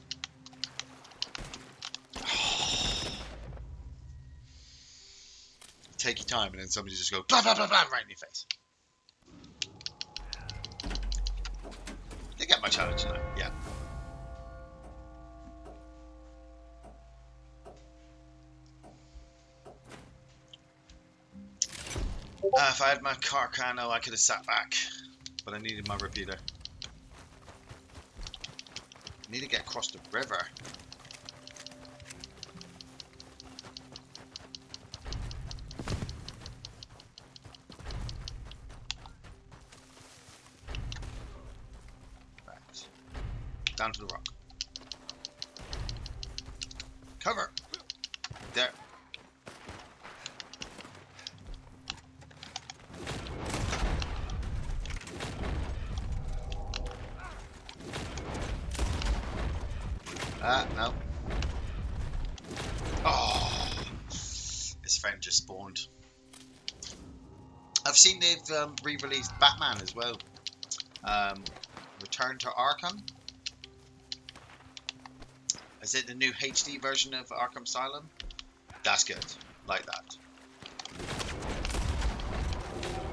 Take your time and then somebody just go blah blah blah blah right in your face. Did I get my challenge tonight? Yeah. If I had my Carcano, I could have sat back, but I needed my repeater. I need to get across the river. Right. Down to the rock. Cover. There. No. Oh, his friend just spawned. I've seen they've re-released Batman as well. Um, Return to Arkham. Is it the new HD version of Arkham Asylum? That's good. Like that.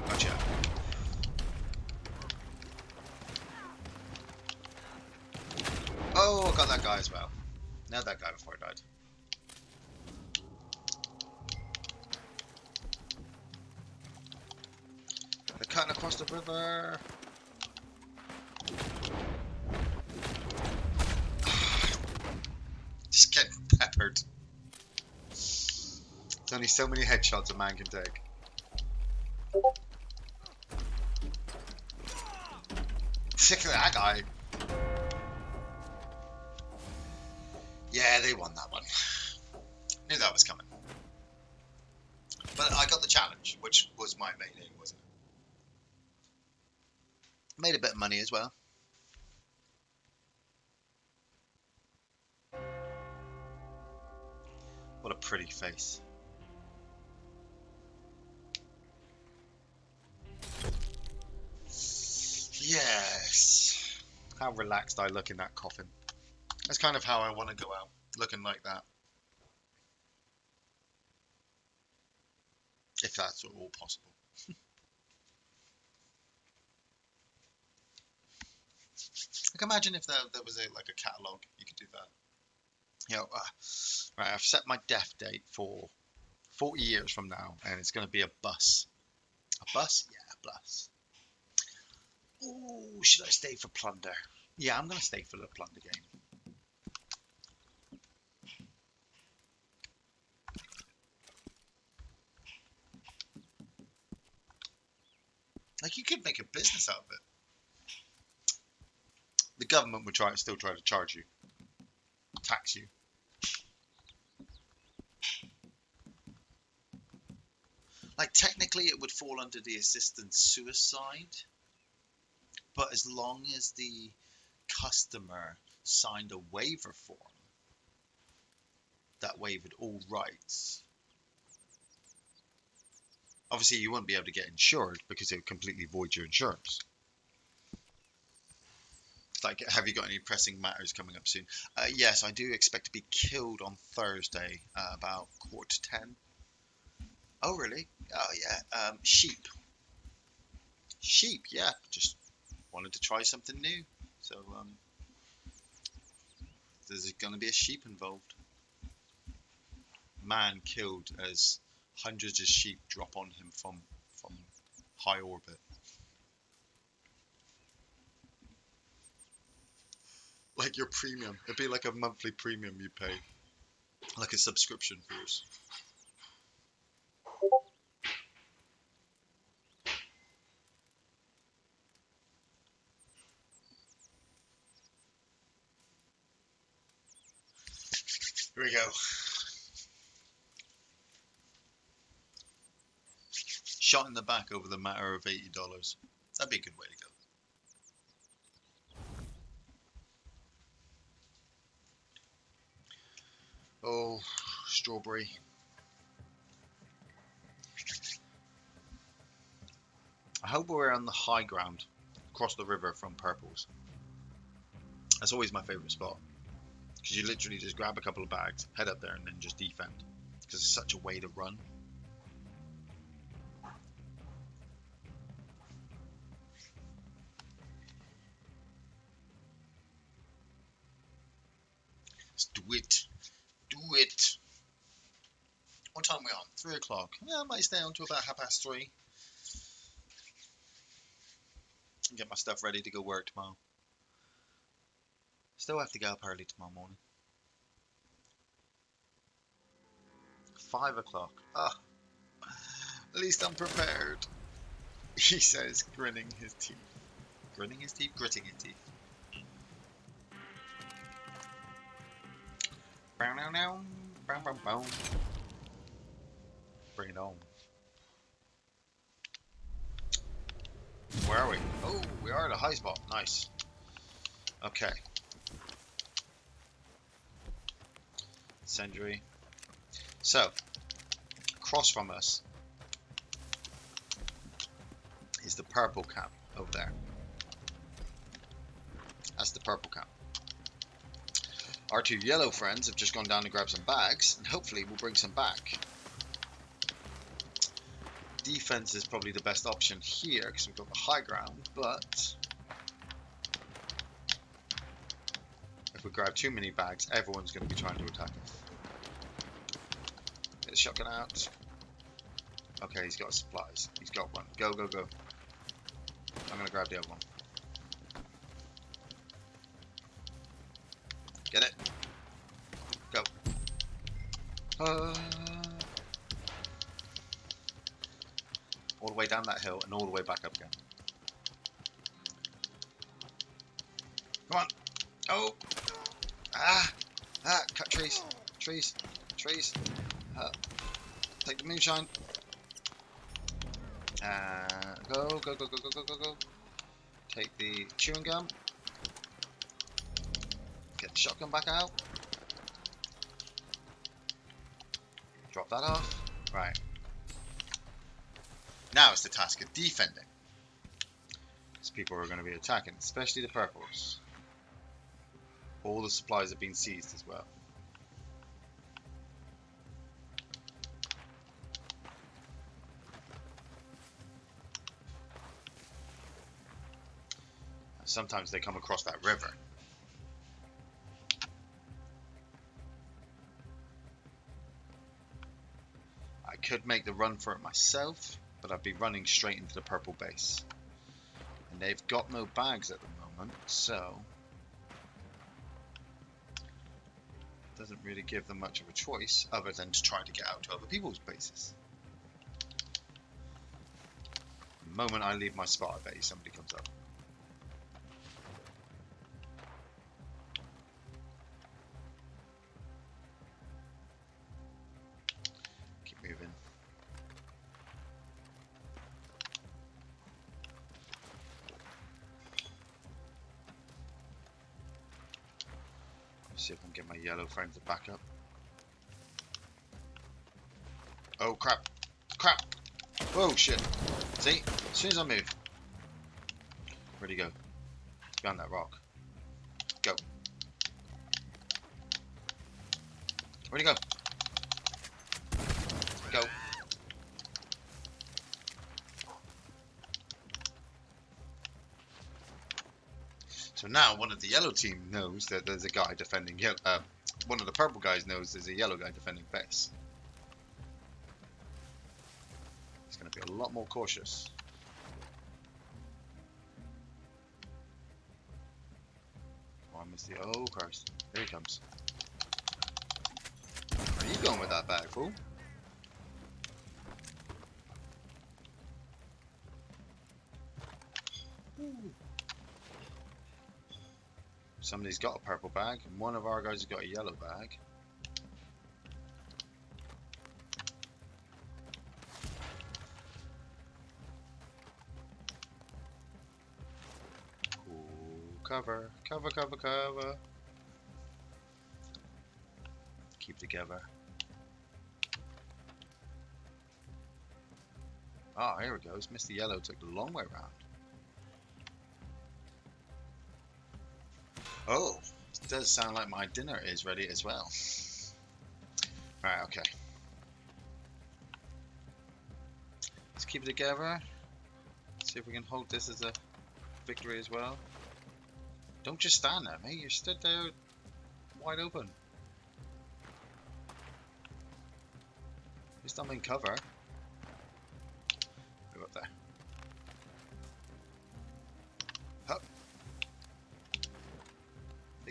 Gotcha. Oh, I got that guy as well. Nailed that guy before I died. They're cutting across the river. Just getting peppered. There's only so many headshots a man can take. Sick of that guy. Yeah, they won that one. Knew that was coming. But I got the challenge, which was my main aim, wasn't it? Made a bit of money as well. What a pretty face. Yes. How relaxed I look in that coffin. That's kind of how I want to go out, looking like that. If that's at all possible. Like imagine if there was like a catalogue, you could do that. You know, right, I've set my death date for 40 years from now, and it's going to be a bus. A bus? Yeah, a bus. Ooh, should I stay for plunder? Yeah, I'm going to stay for the plunder game. Like you could make a business out of it. The government would still try to charge you, tax you. Like technically, it would fall under the assisted suicide, but as long as the customer signed a waiver form that waived all rights. Obviously, you wouldn't be able to get insured because it would completely void your insurance. Like, have you got any pressing matters coming up soon? Yes, I do expect to be killed on Thursday, about 10:15. Oh, really? Oh, yeah. Sheep. Sheep, yeah. Just wanted to try something new. So, there's going to be a sheep involved. Man killed as hundreds of sheep drop on him from high orbit. Like your premium. It'd be like a monthly premium you pay. Like a subscription fees. Here we go. Shot in the back over the matter of $80. That'd be a good way to go. Oh, strawberry. I hope we're on the high ground, across the river from purples. That's always my favourite spot. Because you literally just grab a couple of bags, head up there, and then just defend. Because it's such a way to run. Let's do it. Do it. What time are we on? 3 o'clock. Yeah, I might stay on to about 3:30. Get my stuff ready to go work tomorrow. Still have to get up early tomorrow morning. 5 o'clock. Oh, at least I'm prepared. He says, grinning his teeth. Grinning his teeth? Gritting his teeth. Bow, now, now. Bow, bow, bow. Bring it on. Where are we? Oh, we are at a high spot. Nice. Okay. Incendiary. So, across from us is the purple camp over there. That's the purple camp. Our two yellow friends have just gone down to grab some bags, and hopefully we'll bring some back. Defense is probably the best option here because we've got the high ground, but if we grab too many bags, everyone's going to be trying to attack us. Get the shotgun out. Okay, he's got supplies. He's got one. Go, go, go. I'm going to grab the other one. Get it. Go. All the way down that hill and all the way back up again. Come on. Oh. Cut trees. Trees. Trees. Take the moonshine. Go, go, go, go, go, go, go, go. Take the chewing gum. Get the shotgun back out. Drop that off. Right. Now it's the task of defending. These people are going to be attacking, especially the purples. All the supplies have been seized as well. Sometimes they come across that river. I could make the run for it myself, but I'd be running straight into the purple base. And they've got no bags at the moment, so it doesn't really give them much of a choice other than to try to get out to other people's bases. The moment I leave my spot, I bet you somebody comes up. Keep moving. See if I can get my yellow friends to back up. Oh crap! Crap! Whoa, shit! See? As soon as I move. Where'd he go? He's behind that rock. Go. Where'd he go? Go. So now one of the yellow team knows that there's a guy defending yellow. One of the purple guys knows there's a yellow guy defending base. He's going to be a lot more cautious. Oh, I missed the. Oh Christ! There he comes. Where are you going with that bag, fool? Ooh. Somebody's got a purple bag, and one of our guys has got a yellow bag. Ooh, cover, cover, cover, cover. Keep together. Ah, here it goes. Mr. Yellow took the long way around. Oh, it does sound like my dinner is ready as well. Right, okay. Let's keep it together. See if we can hold this as a victory as well. Don't just stand there, mate. You're stood there wide open. At least I'm in cover. Move up there.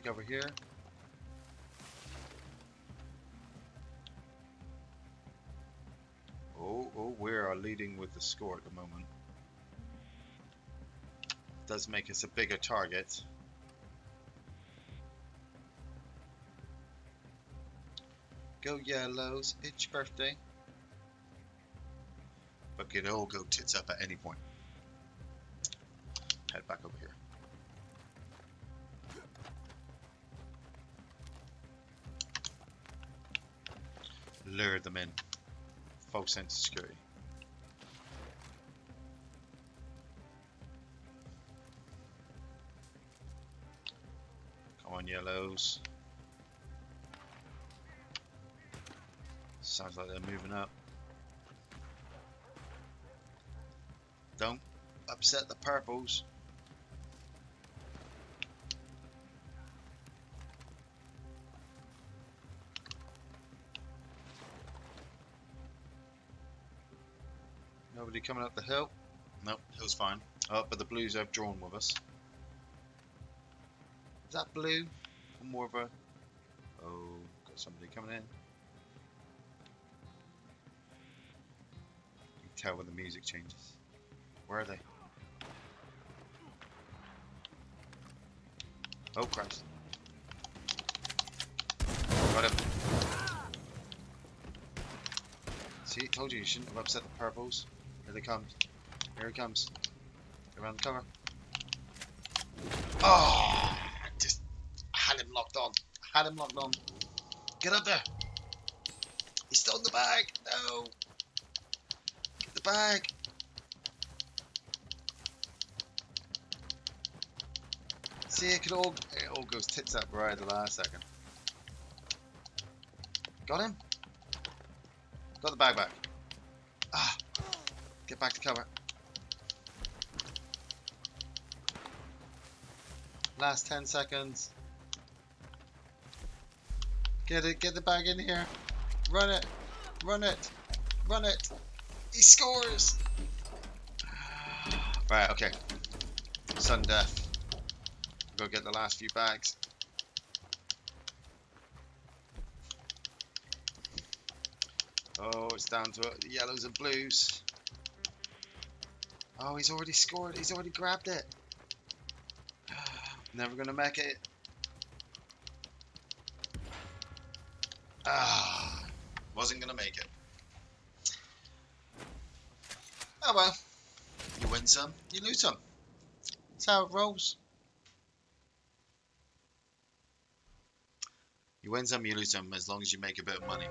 back over here. Oh, we are leading with the score at the moment. Does make us a bigger target. Go yellows, it's your birthday. But could all go tits up at any point. Head back over here. Lure them in. False sense of security. Come on, yellows. Sounds like they're moving up. Don't upset the purples. Nobody coming up the hill? Nope, hill's fine. Oh, but the blues have drawn with us. Is that blue? Or more of a... Oh, got somebody coming in. You can tell when the music changes. Where are they? Oh, Christ. Got him. See, told you shouldn't have upset the purples. Here they come. Here he comes. Get around the cover. Oh! Just had him locked on. Had him locked on. Get up there. He's still in the bag. No. Get the bag. See, it all goes tits up right at the last second. Got him? Got the bag back. Ah. Get back to cover. Last 10 seconds. Get it. Get the bag in here. Run it. Run it. Run it. He scores. Right, okay. Sudden death. Go get the last few bags. Oh, it's down to the yellows and blues. Oh, he's already scored. He's already grabbed it. Never gonna make it. Ah, wasn't gonna make it. Oh well. You win some, you lose some. That's how it rolls. You win some, you lose some, as long as you make a bit of money.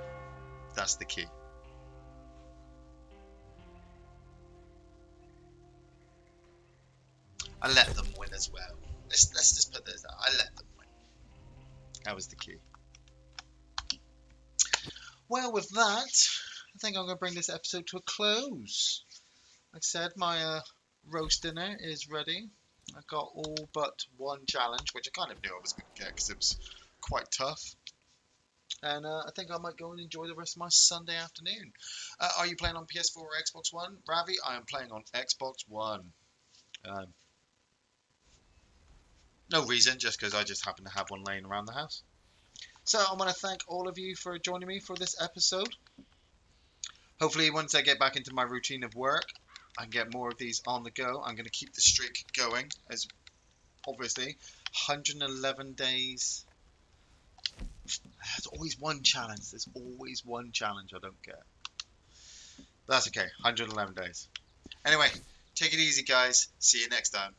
That's the key. I let them win as well. Let's just put this out. I let them win. That was the key. Well, with that, I think I'm going to bring this episode to a close. Like I said, my roast dinner is ready. I got all but one challenge, which I kind of knew I was going to get because it was quite tough. And I think I might go and enjoy the rest of my Sunday afternoon. Are you playing on PS4 or Xbox One? Ravi, I am playing on Xbox One. No reason, just because I just happen to have one laying around the house. So I want to thank all of you for joining me for this episode. Hopefully once I get back into my routine of work, I can get more of these on the go. I'm going to keep the streak going, as obviously 111 days. There's always one challenge. There's always one challenge I don't get. But that's okay. 111 days. Anyway, take it easy, guys. See you next time.